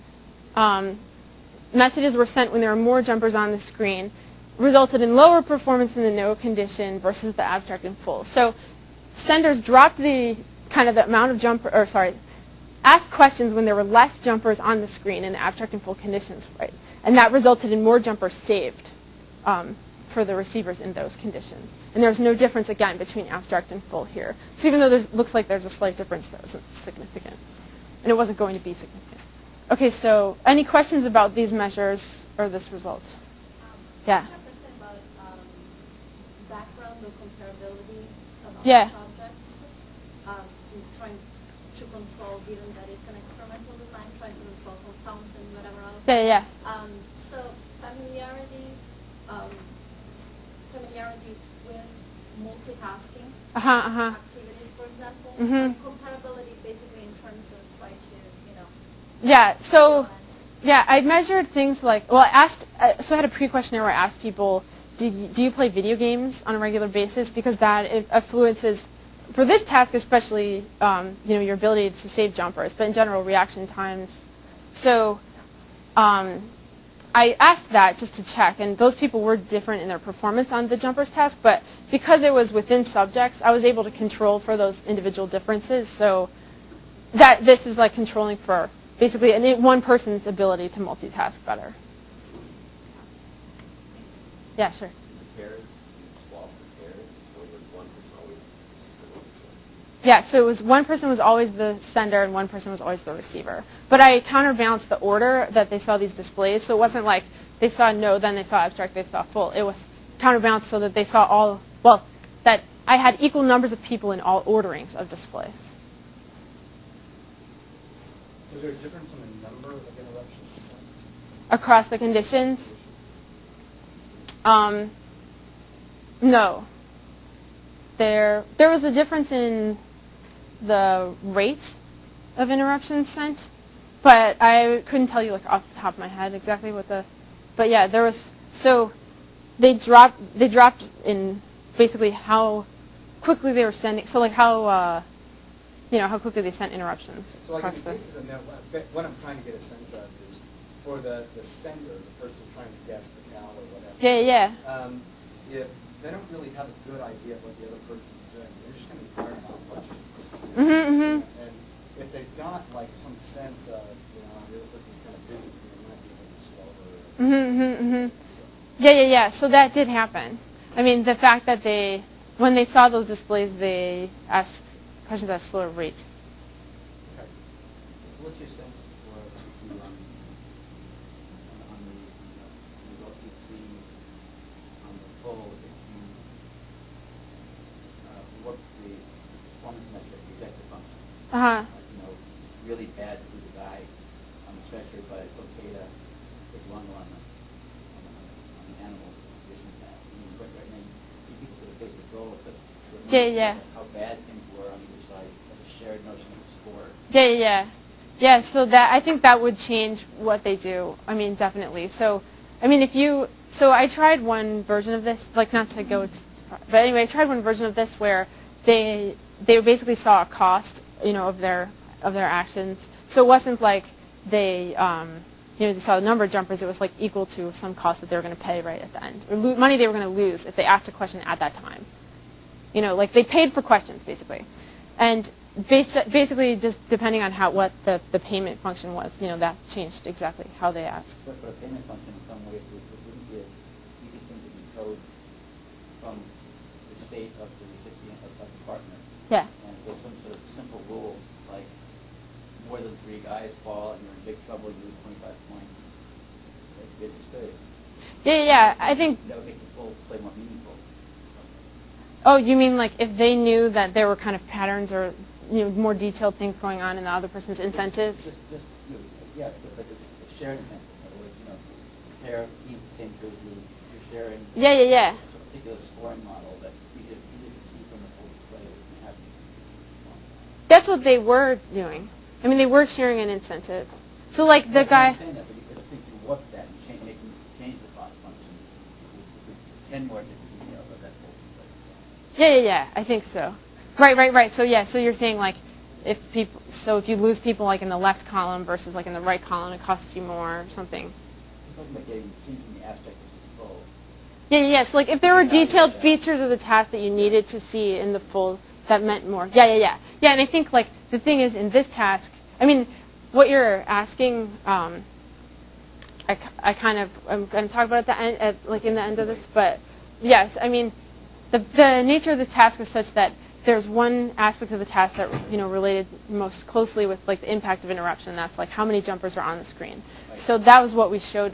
messages were sent when there were more jumpers on the screen resulted in lower performance in the no condition versus the abstract and full. So senders dropped the kind of the amount of asked questions when there were less jumpers on the screen in the abstract and full conditions, right? And that resulted in more jumpers saved for the receivers in those conditions. And there's no difference, again, between abstract and full here. So even though looks like there's a slight difference, that wasn't significant. And it wasn't going to be significant. Okay, so any questions about these measures or this result? Yeah. I have a question about background or comparability among subjects. Trying to control, given that it's an experimental design, trying to control compounds and whatever else. Yeah. So familiarity with multitasking activities, for example. And comparability, basically, in terms of trying to, Yeah. So. Yeah, I measured things like, well, I had a pre-questionnaire where I asked people, do you play video games on a regular basis? Because that influences, for this task especially, your ability to save jumpers, but in general, reaction times. So I asked that just to check, and those people were different in their performance on the jumpers task, but because it was within subjects, I was able to control for those individual differences, so that this is like controlling for basically one person's ability to multitask better. Yeah, sure. The pairs, you swap the pairs, or was one person always Yeah, so it was one person was always the sender and one person was always the receiver. But I counterbalanced the order that they saw these displays, so it wasn't like they saw no, then they saw abstract, they saw full. It was counterbalanced so that they saw all, well, that I had equal numbers of people in all orderings of displays. Was there a difference in the number of interruptions sent? Across the conditions? No. There was a difference in the rate of interruptions sent, but I couldn't tell you like off the top of my head exactly what the, but yeah, there was, so they dropped in basically how quickly they were sending, so like how, how quickly they sent interruptions. So like in across the case of the network, what I'm trying to get a sense of is for the sender, the person trying to guess the count or whatever. Yeah. If they don't really have a good idea of what the other person's doing, they're just going to be firing out questions. Mm-hmm. And if they've got like some sense of, the other person's kind of busy, they might be a little slower. Yeah. So that did happen. I mean, the fact that when they saw those displays, they asked questions at a slower rate. Okay. So what's your sense for on the results you see on the full if you look the performance metric, the objective function? Uh-huh. Really bad to the guy on the stretcher, but it's okay to take one on the animal vision path. But right now, you people sort of face the goal with Yeah. how bad things were on either side of a shared notion of score. Yeah, so that I think that would change what they do. I mean, definitely. So, I mean, so I tried one version of this, like not to go too far, but anyway, I tried one version of this where they basically saw a cost, of their actions. So it wasn't like they saw the number of jumpers. It was like equal to some cost that they were going to pay right at the end, or money they were going to lose if they asked a question at that time. Like they paid for questions basically, and basically just depending on what the payment function was, that changed exactly how they asked. But a payment function in some ways wouldn't be an easy thing to decode from the state of the recipient of the partner. Yeah. And there's some sort of simple rule like more than 3 guys fall and you're in big trouble, you lose 25 points. That's good display. Yeah. I think. That would make the full play more meaningful. Oh, you mean like if they knew that there were kind of patterns or more detailed things going on in the other person's incentives? Yeah, but it's shared incentive. In other words, pair eat the same food, you're sharing. Yeah. It's a particular scoring model that easier to see from the full display than having. That's what they were doing. I mean, they were sharing an incentive. So like the guy. I understand that, but you could think you warp that and change the cost function with 10 more different details of that whole display. Yeah. I think so. Right. So you're saying like if you lose people like in the left column versus like in the right column, it costs you more or something. You're talking about changing the abstract versus full. Yeah. So like if there were detailed features of the task that you needed to see in the full, that meant more. Yeah. And I think like the thing is in this task, I mean, what you're asking, I'm going to talk about at the end, in the end of this, but yes, I mean, the nature of this task is such that there's one aspect of the task that related most closely with like the impact of interruption, and that's like how many jumpers are on the screen. So that was what we showed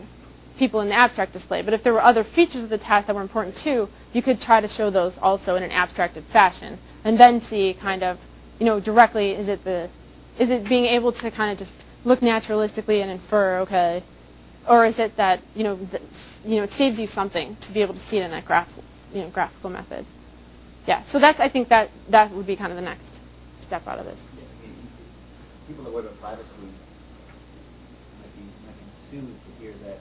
people in the abstract display. But if there were other features of the task that were important too, you could try to show those also in an abstracted fashion, and then see kind of directly is it being able to kind of just look naturalistically and infer or is it that it saves you something to be able to see it in that graphical method. Yeah, so I think that would be kind of the next step out of this. Yeah, I mean, people that worry about privacy might be soothed to hear that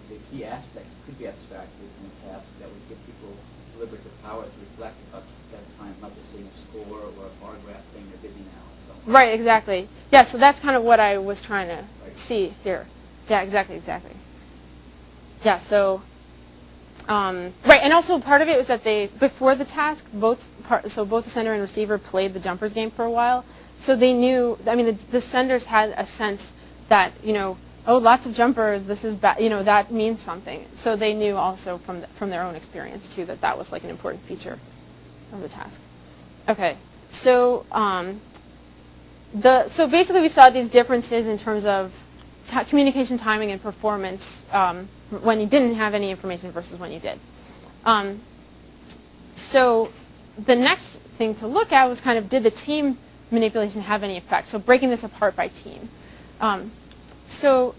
the key aspects could be abstracted in a task that would give people deliberative power to reflect about best time, not just seeing a score or a bar graph saying they're busy now and so on. Right, exactly. Yeah, so that's kind of what I was trying to see here. Yeah, exactly. Yeah, so. Right, and also part of it was that before the task, both the sender and receiver played the jumpers game for a while, so they knew. I mean, the senders had a sense that lots of jumpers. This is bad. That means something. So they knew also from their own experience too that was like an important feature of the task. Okay, So so basically we saw these differences in terms of communication timing and performance when you didn't have any information versus when you did. So the next thing to look at was kind of, did the team manipulation have any effect? So breaking this apart by team. So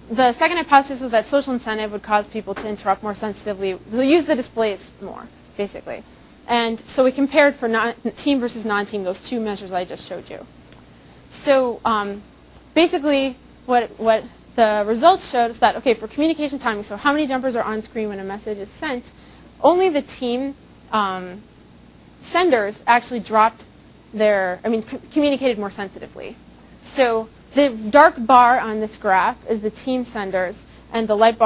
the second hypothesis was that social incentive would cause people to interrupt more sensitively, so use the displays more, basically. And so we compared for team versus non-team, those two measures I just showed you. So basically what the results showed is that, okay, for communication timing, so how many jumpers are on screen when a message is sent, only the team senders actually dropped communicated more sensitively. So the dark bar on this graph is the team senders, and the light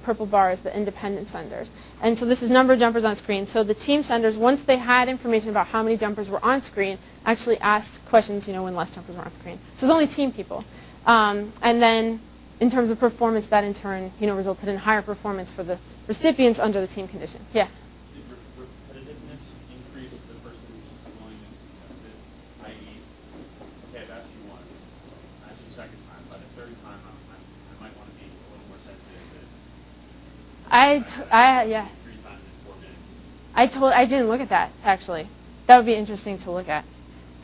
purple bar is the independent senders. And so this is number of jumpers on screen. So the team senders, once they had information about how many jumpers were on screen, actually asked questions, when less jumpers were on screen. So it's only team people. And then in terms of performance, that in turn, resulted in higher performance for the recipients under the team condition. Yeah? Did repetitiveness increase the person's willingness to be sensitive? I.e., okay, I've asked you once, I asked you a second time, but a third time I might want to be a little more sensitive. Yeah. 3 times in 4 minutes. I didn't look at that, actually. That would be interesting to look at.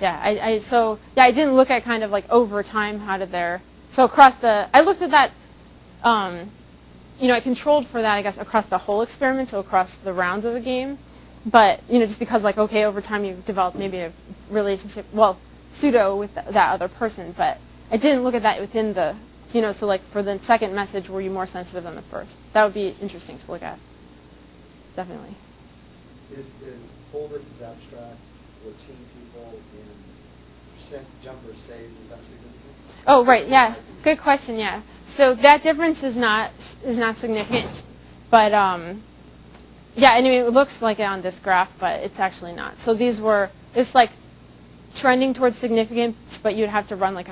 Yeah, I didn't look at kind of like over time, how did so across I looked at that, I controlled for that, I guess, across the whole experiment, so across the rounds of the game. But, just because like, okay, over time you develop maybe a relationship, pseudo with that other person, but I didn't look at that within the, so like for the second message, were you more sensitive than the first? That would be interesting to look at. Definitely. Is full versus abstract or team people in percent jumpers saved, is that significant? Oh, right, yeah. Good question, yeah. So that difference is not significant, but yeah, anyway, it looks like it on this graph, but it's actually not. So it's like trending towards significance, but you'd have to run like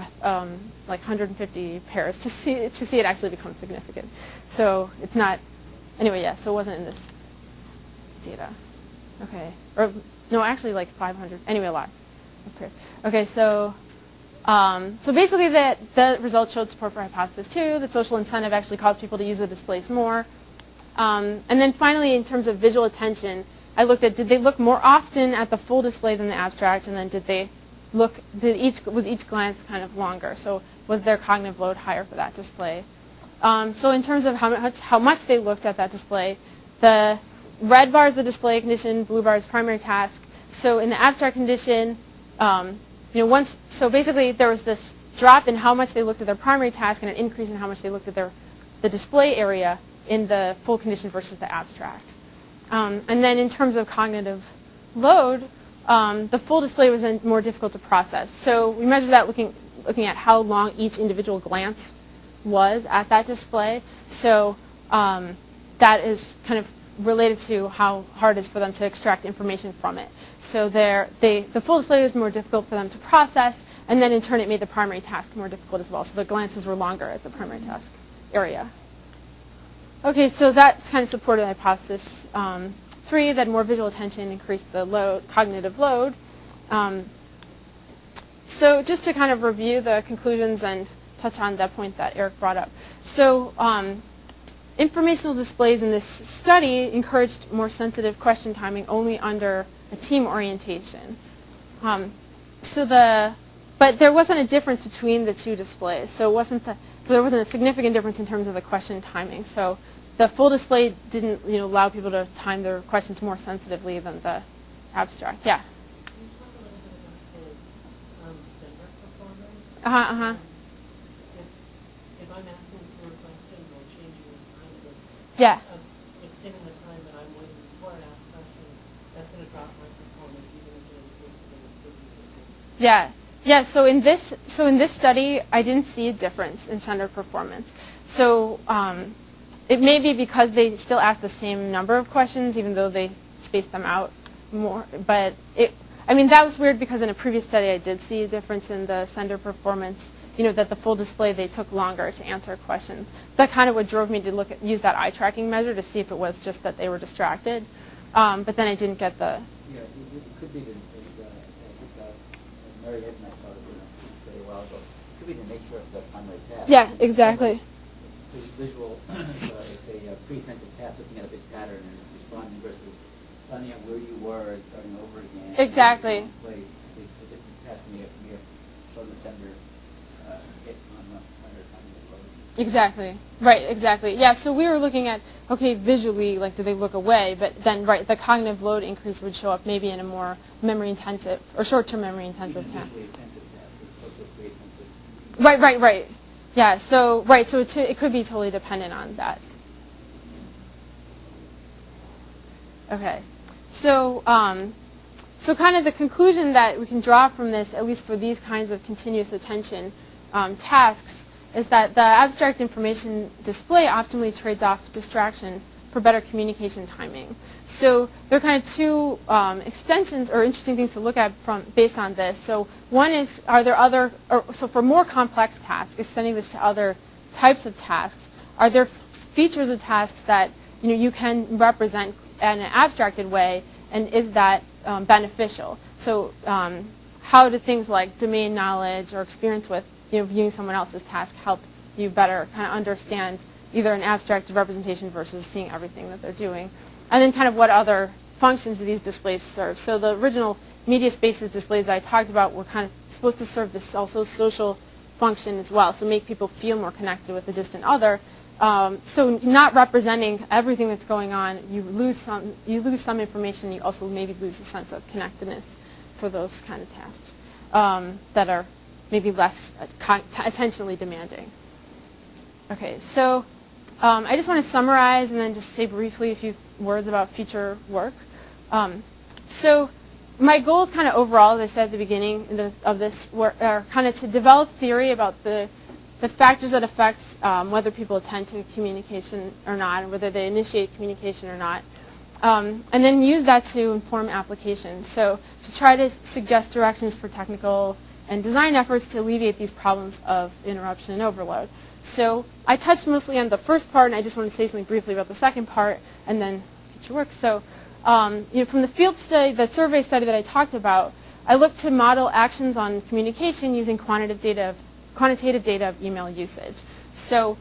150 pairs to see it actually become significant. So it's not, anyway, yeah, so it wasn't in this data. Okay, or no, actually like 500, anyway, a lot of pairs. Okay, so basically the results showed support for hypothesis 2, that social incentive actually caused people to use the displays more. And then finally, in terms of visual attention, I looked at, did they look more often at the full display than the abstract, and then was each glance kind of longer? So was their cognitive load higher for that display? So in terms of how much they looked at that display, the red bar is the display condition, blue bar is primary task. So in the abstract condition, so basically there was this drop in how much they looked at their primary task and an increase in how much they looked at the display area in the full condition versus the abstract. And then in terms of cognitive load, the full display was then more difficult to process. So we measured that looking at how long each individual glance was at that display. So that is kind of related to how hard it is for them to extract information from it. So the full display was more difficult for them to process, and then in turn it made the primary task more difficult as well. So the glances were longer at the primary task area. Okay, so that kind of supported hypothesis 3, that more visual attention increased the cognitive load. So just to kind of review the conclusions and touch on that point that Eric brought up. So informational displays in this study encouraged more sensitive question timing only under a team orientation. But there wasn't a difference between the two displays. So there wasn't a significant difference in terms of the question timing. So the full display didn't allow people to time their questions more sensitively than the abstract. Yeah. Can you talk a little bit about the sender performance? If I'm asking for a question or changing the time, Yeah. extending the time that I'm waiting before I ask a question, that's going to drop my performance even if it improves the 30 seconds. Yeah. Yeah, so in this study, I didn't see a difference in sender performance. So it may be because they still asked the same number of questions, even though they spaced them out more. But that was weird because in a previous study, I did see a difference in the sender performance. That the full display, they took longer to answer questions. That kind of what drove me to use that eye tracking measure to see if it was just that they were distracted. But then I didn't get the. Yeah, it could be that Mary Ed and I saw it very well ago. It could be the nature of the primary task. Yeah, exactly. Visual, it's a pre-attentive task, looking at a big pattern and responding versus finding out where you were and starting over again. Exactly. Place. The different task may have shown the sender hit on the cognitive load. Exactly. Right, exactly. Yeah, so we were looking at, okay, visually, like, do they look away? But then, right, the cognitive load increase would show up maybe in a more memory-intensive or short-term memory-intensive task. Visually attentive task as opposed to a pre-attentive. Right. Yeah, so, so it could be totally dependent on that. Okay. So, so kind of the conclusion that we can draw from this, at least for these kinds of continuous attention tasks, is that the abstract information display optimally trades off distraction for better communication timing. So there are kind of two extensions or interesting things to look at based on this. So one is, are there other, so for more complex tasks, extending this to other types of tasks, are there features of tasks that you can represent in an abstracted way, and is that beneficial? So how do things like domain knowledge or experience with viewing someone else's task help you better kind of understand either an abstract representation versus seeing everything that they're doing? And then kind of what other functions do these displays serve? So the original media spaces displays that I talked about were kind of supposed to serve this also social function as well, so make people feel more connected with the distant other. So not representing everything that's going on, you lose some information. You also maybe lose a sense of connectedness for those kind of tasks that are maybe less attentionally demanding. Okay, so I just want to summarize and then just say briefly a few words about future work. So my goals kind of overall, as I said at the beginning of this work, are kind of to develop theory about the factors that affect whether people attend to communication or not, and whether they initiate communication or not, and then use that to inform applications. So to try to suggest directions for technical and design efforts to alleviate these problems of interruption and overload. So I touched mostly on the first part, and I just want to say something briefly about the second part, and then future work. So from the field study, the survey study that I talked about, I looked to model actions on communication using quantitative data of email usage. So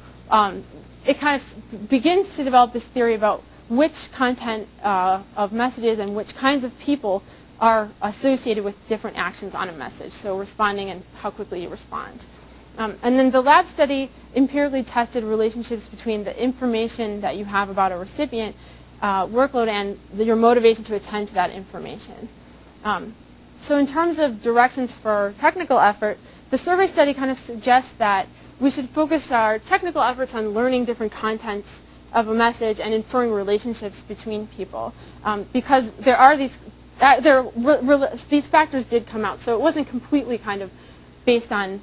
it kind of begins to develop this theory about which content of messages and which kinds of people are associated with different actions on a message. So responding and how quickly you respond. And then the lab study empirically tested relationships between the information that you have about a recipient workload and your motivation to attend to that information. So in terms of directions for technical effort, the survey study kind of suggests that we should focus our technical efforts on learning different contents of a message and inferring relationships between people, because there are these factors did come out. So it wasn't completely kind of based on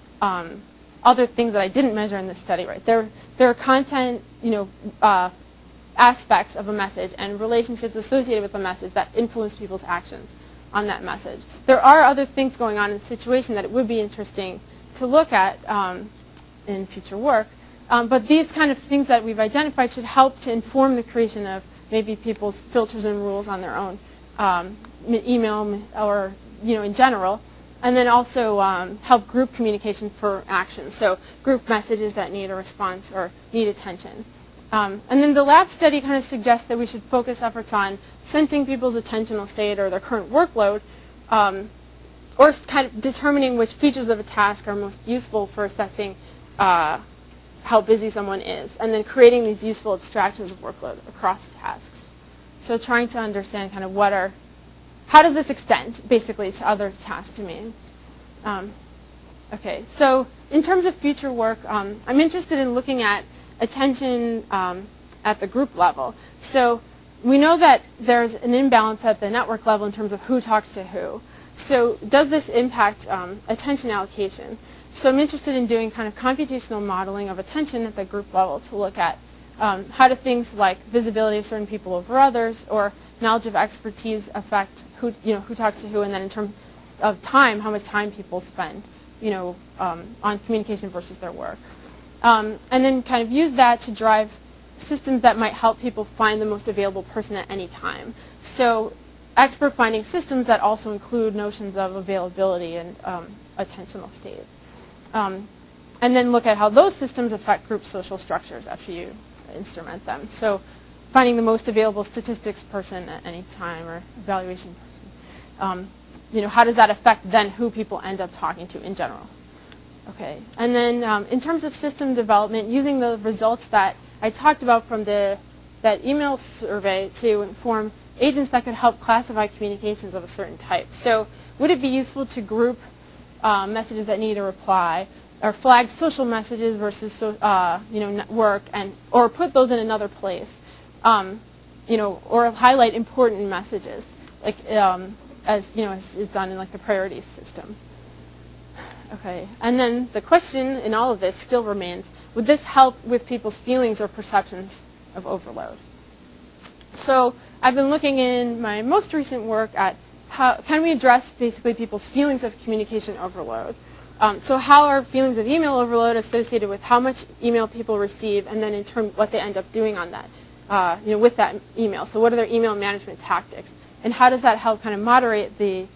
other things that I didn't measure in this study. Right, there are content aspects of a message and relationships associated with a message that influence people's actions on that message. There are other things going on in the situation that it would be interesting to look at in future work. But these kind of things that we've identified should help to inform the creation of maybe people's filters and rules on their own email or in general, and then also help group communication for action. So group messages that need a response or need attention. And then the lab study kind of suggests that we should focus efforts on sensing people's attentional state or their current workload, or kind of determining which features of a task are most useful for assessing how busy someone is, and then creating these useful abstractions of workload across tasks. So trying to understand kind of how does this extend basically to other task domains. Okay, so in terms of future work, I'm interested in looking at attention at the group level. So we know that there's an imbalance at the network level in terms of who talks to who. So does this impact attention allocation? So I'm interested in doing kind of computational modeling of attention at the group level to look at how do things like visibility of certain people over others or knowledge of expertise affect who talks to who, and then in terms of time, how much time people spend on communication versus their work. And then kind of use that to drive systems that might help people find the most available person at any time. So expert finding systems that also include notions of availability and attentional state. And then look at how those systems affect group social structures after you instrument them. So finding the most available statistics person at any time or evaluation person. How does that affect then who people end up talking to in general? Okay, and then in terms of system development, using the results that I talked about from that email survey to inform agents that could help classify communications of a certain type. So would it be useful to group messages that need a reply, or flag social messages versus work, or put those in another place, or highlight important messages, like as is done in like the priorities system. Okay, and then the question in all of this still remains: would this help with people's feelings or perceptions of overload? So I've been looking in my most recent work at how can we address basically people's feelings of communication overload. So how are feelings of email overload associated with how much email people receive, and then in turn what they end up doing on that, with that email. So what are their email management tactics, and how does that help kind of moderate the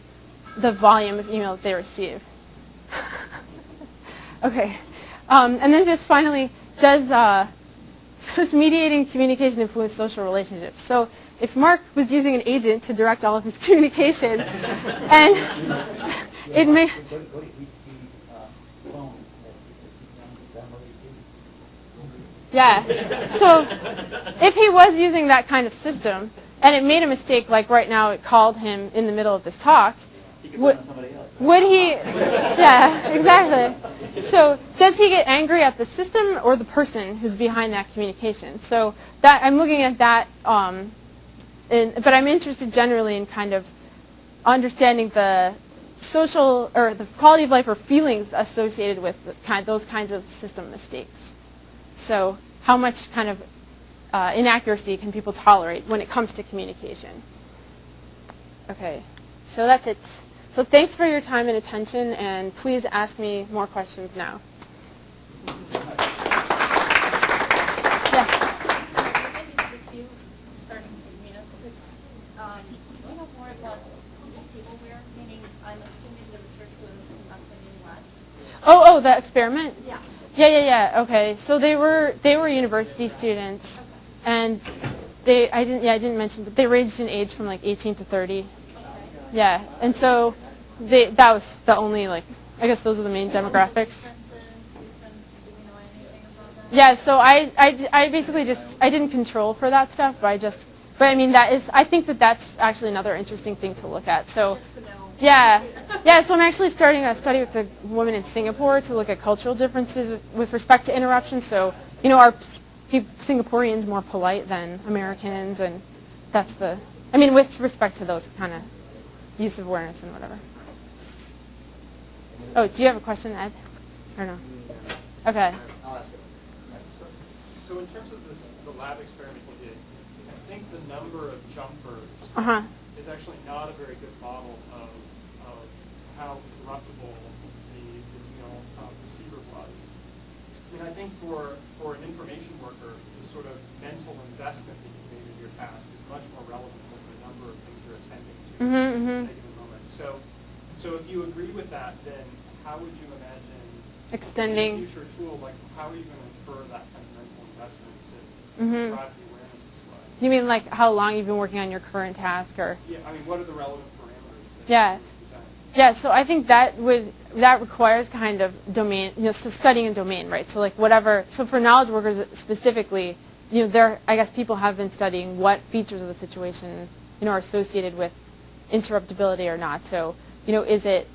volume of email that they receive? Okay, and then just finally, does mediating communication influence social relationships? So if Mark was using an agent to direct all of his communication, and it may... Yeah, so if he was using that kind of system, and it made a mistake, like right now it called him in the middle of this talk, would he... Yeah, exactly. So does he get angry at the system or the person who's behind that communication? So that I'm looking at that, but I'm interested generally in kind of understanding the social or the quality of life or feelings associated with those kinds of system mistakes. So how much kind of inaccuracy can people tolerate when it comes to communication? Okay, so that's it. So thanks for your time and attention, and please ask me more questions now. Yeah. Maybe with you starting with me, do you know more about who these people were? Meaning, I'm assuming the research was conducted in the US. Oh, the experiment? Yeah. Yeah. Okay, so they were university students, and I didn't mention, but they ranged in age from like 18 to 30. Okay. Yeah, and so that was the only, like, I guess those are the main demographics. Yeah, so I basically I didn't control for that stuff, but I mean I think that's actually another interesting thing to look at. So yeah, so I'm actually starting a study with a woman in Singapore to look at cultural differences with respect to interruption. So, are Singaporeans more polite than Americans, and that's with respect to those kind of use of awareness and whatever. Oh, do you have a question, Ed? Or no? Okay. I'll ask it. So in terms of the lab experiment you did, I think the number of jumpers is actually not a very good model of how corruptible the receiver was. I mean, I think for an information worker, the sort of mental investment that you made in your task is much more relevant than the number of things you're attending to at a given moment. So if you agree with that, then how would you imagine extending a future tool? Like, how are you going to infer that kind of mental investment to drive the awareness display? You mean like how long you've been working on your current task, or? Yeah, I mean, what are the relevant parameters? Yeah, so I think that requires kind of domain, so studying a domain, right? So like whatever. So for knowledge workers specifically, I guess people have been studying what features of the situation, are associated with interruptibility or not. So, is it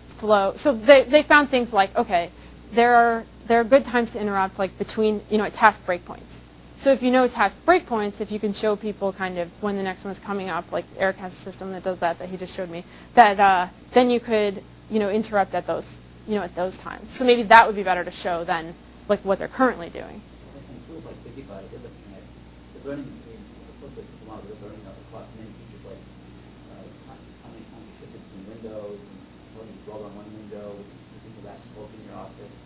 flow? So they found things like, okay, there are good times to interrupt, like between, at task breakpoints. So if you know task breakpoints, if you can show people kind of when the next one's coming up, like Eric has a system that does that he just showed me, that then you could, interrupt at those, at those times. So maybe that would be better to show than like what they're currently doing. And tools like Digify, they're looking at the learning across many features, like how many times you shift between windows, and when you roll on one window, you think the last spoke in your office.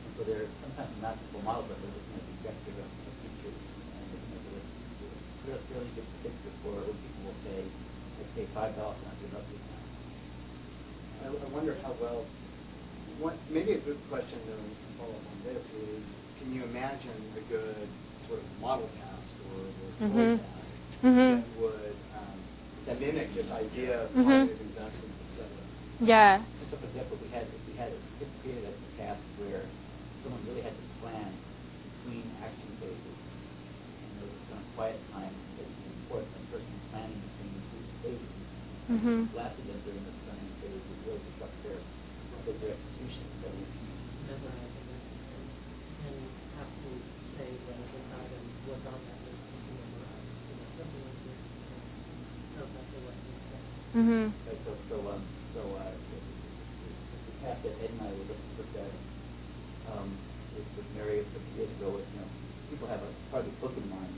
And so there are sometimes mathematical models that they're looking at the vector of features, and looking at the fairly good picture for what people will say, I pay $5 not to interrupt you now. I wonder how well, maybe a good question to follow up on this is, can you imagine a good sort of model task or toy task that would mimic this idea of cognitive investment, et cetera? Yeah. So for example, we had created a task where someone really had to plan between action phases, and there was kind of quiet time that was important. The person planning between the two phases. Lasted them during this planning phase would really disrupt their execution. Memorizing it and have to say when this item was on that list to be memorized. Something like that. Knows exactly what you say. Right, the task that Ed and I were looked at with Mary a few years ago was, people have a part of the book in mind.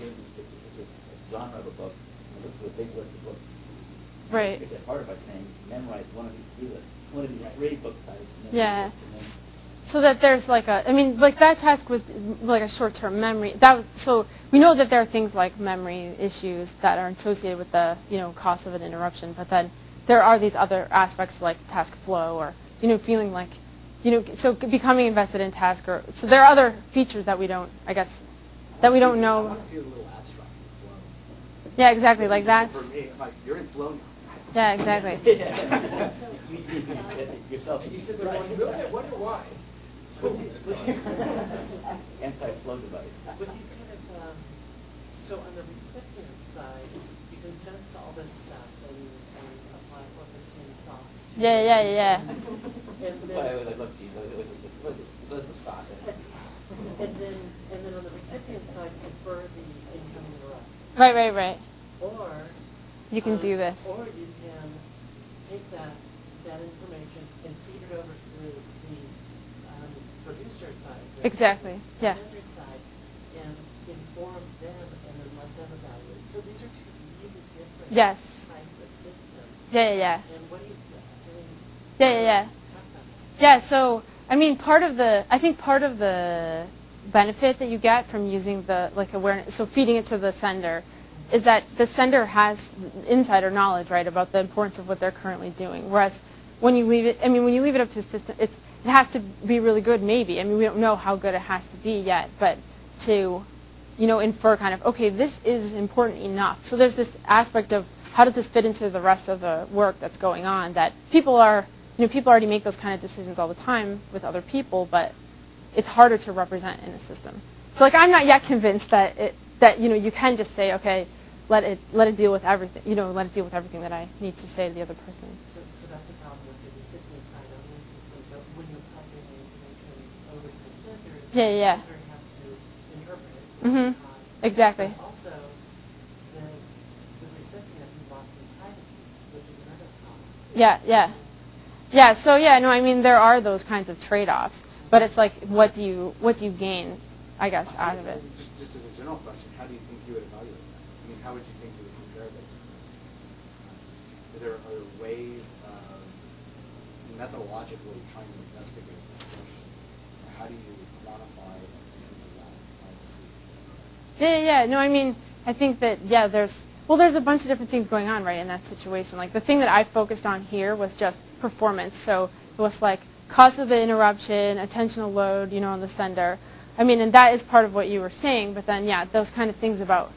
And it's a genre of a book. And look for a big list of books. Right. Make that harder by saying memorize one of these three book types. And then Yeah. list, So that there's like that task was like a short-term memory. So we know that there are things like memory issues that are associated with the, cost of an interruption, but then there are these other aspects like task flow or, feeling like, so becoming invested in task so there are other features that we don't, that we don't know. I want to see a little abstract flow. Yeah, exactly, like that's, For me, like, you're in flow now. yeah, exactly. yourself. And you said there's one, I wonder why. Anti-flow device. But these kind of, so on the recipient side, you can sense all this stuff and apply 415 sauce. Yeah. That's why I looked to you. What's the sauce? And then on the recipient side, confer the incoming interrupt. Right. Or You can do this. Or you can take that information and feed it over to the producer side. Exactly, yeah. Presenter side, and inform them and then let them evaluate. So these are two really different Yes. types of systems. Yeah. And what do you Yeah. Yeah, so, part of the benefit that you get from using the, awareness, so feeding it to the sender, is that the sender has insider knowledge, right, about the importance of what they're currently doing. Whereas when you leave it up to a system, it has to be really good, maybe. We don't know how good it has to be yet, but to, infer kind of, okay, this is important enough. So there's this aspect of how does this fit into the rest of the work that's going on that people already make those kind of decisions all the time with other people, but it's harder to represent in a system. So I'm not yet convinced that you can just say, okay, let it deal with everything, let it deal with everything that I need to say to the other person. So that's a problem with the recipient side of the system, but when you copy the information over to the sender, Yeah. the sender has to interpret it. Exactly. But also, the recipient has lost some privacy, which is another cost. Yeah, so there are those kinds of trade-offs, but it's like, what do you gain, I guess, out of it? Just as a general question, how do you think you would evaluate that? How would you think you would compare those things? Are there ways of methodologically trying to investigate that question? How do you quantify a sense of loss of privacy? Yeah. No, I think that, there's a bunch of different things going on, right, in that situation. Like, the thing that I focused on here was just performance. So it was like cost of the interruption, attentional load, on the sender. And that is part of what you were saying, but then, those kind of things about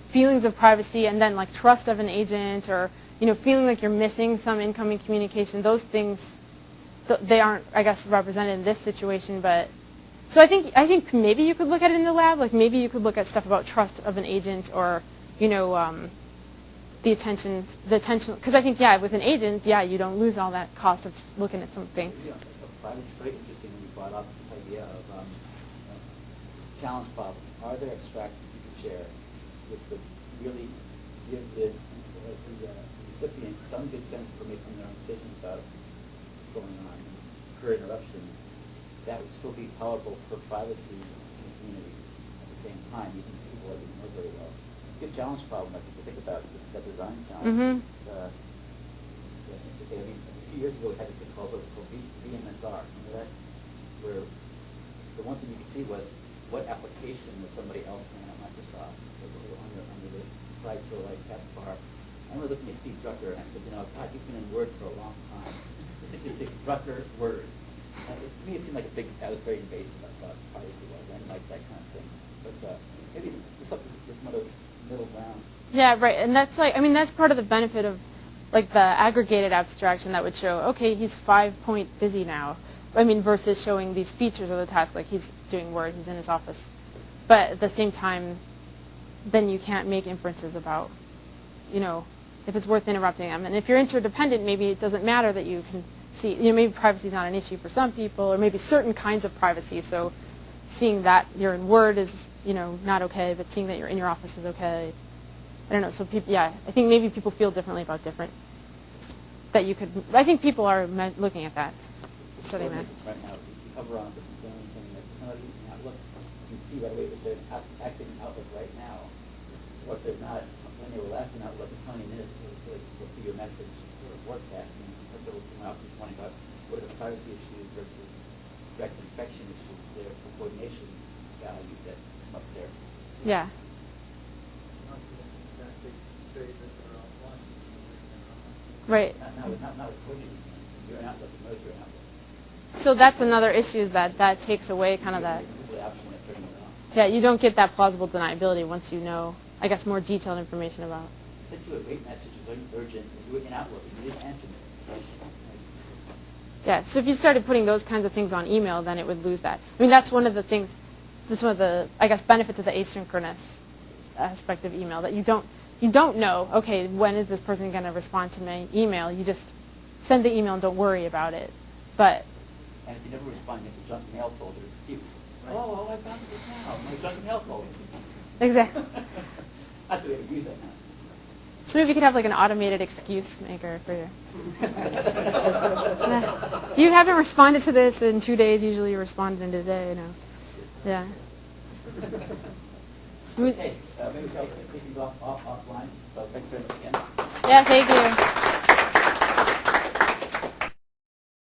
feelings of privacy and then, like, trust of an agent or, feeling like you're missing some incoming communication, those things, they aren't, I guess, represented in this situation, but... So I think maybe you could look at it in the lab, like maybe you could look at stuff about trust of an agent or, the attention, because I think, with an agent, you don't lose all that cost of looking at something. It's very interesting when you brought up this idea of challenge problem. Are there abstractions you could share which would really give the recipient some good sense for making their own decisions about what's going on, per interruption, that would still be powerful for privacy in the community at the same time, even if people didn't know very well. It's a good challenge problem, I think, to think about that design challenge. It's, a few years ago we had a thing called VMSR, remember that? Where the one thing you could see was what application was somebody else running at Microsoft. Under the side for like taskbar, I remember looking at Steve Drucker, and I said, God, you've been in Word for a long time. He said, Drucker, Word. To me, it seemed like that was very invasive. I thought privacy was. I didn't like that kind of thing. But maybe there's some other middle ground. Yeah, right. And that's that's part of the benefit of like the aggregated abstraction that would show, okay, he's 5-point busy now. Versus showing these features of the task, like he's doing Word, he's in his office. But at the same time, then you can't make inferences about, if it's worth interrupting them. And if you're interdependent, maybe it doesn't matter that you can see, maybe privacy is not an issue for some people, or maybe certain kinds of privacy. So seeing that you're in Word is, not okay, but seeing that you're in your office is okay. I don't know. So people, I think maybe people feel differently about different. I think people are looking at that, studying that. Right now, if you cover on this and saying that somebody in Outlook, you can see right away that they're acting in Outlook right now, or if they're not, when they were last in Outlook in 20 minutes, they'll see your message or work that. And they'll come out this morning about what are the privacy issues versus direct inspection issues there for coordination values that come up there. Yeah. Right. Not with coordinating. You're in Outlook, most are in Outlook. So that's another issue, is that takes away kind of that. Yeah, you don't get that plausible deniability once you know, I guess, more detailed information about. I sent you a great message, it was urgent, you were in Outlook, and you didn't answer me. Yeah, so if you started putting those kinds of things on email, then it would lose that. That's one of the things, that's one of the, I guess, benefits of the asynchronous aspect of email, that you don't know, okay, when is this person going to respond to my email? You just send the email and don't worry about it. But and if you never respond, you have the junk mail folder excuse. Right? Oh, I found this now. My junk mail folder. Exactly. Not the way to use that now. So maybe you could have like an automated excuse maker for your. You haven't responded to this in 2 days. Usually you responded in a day. Yeah. Okay, maybe I'll take you offline. So thanks very much again. Yeah, thank you.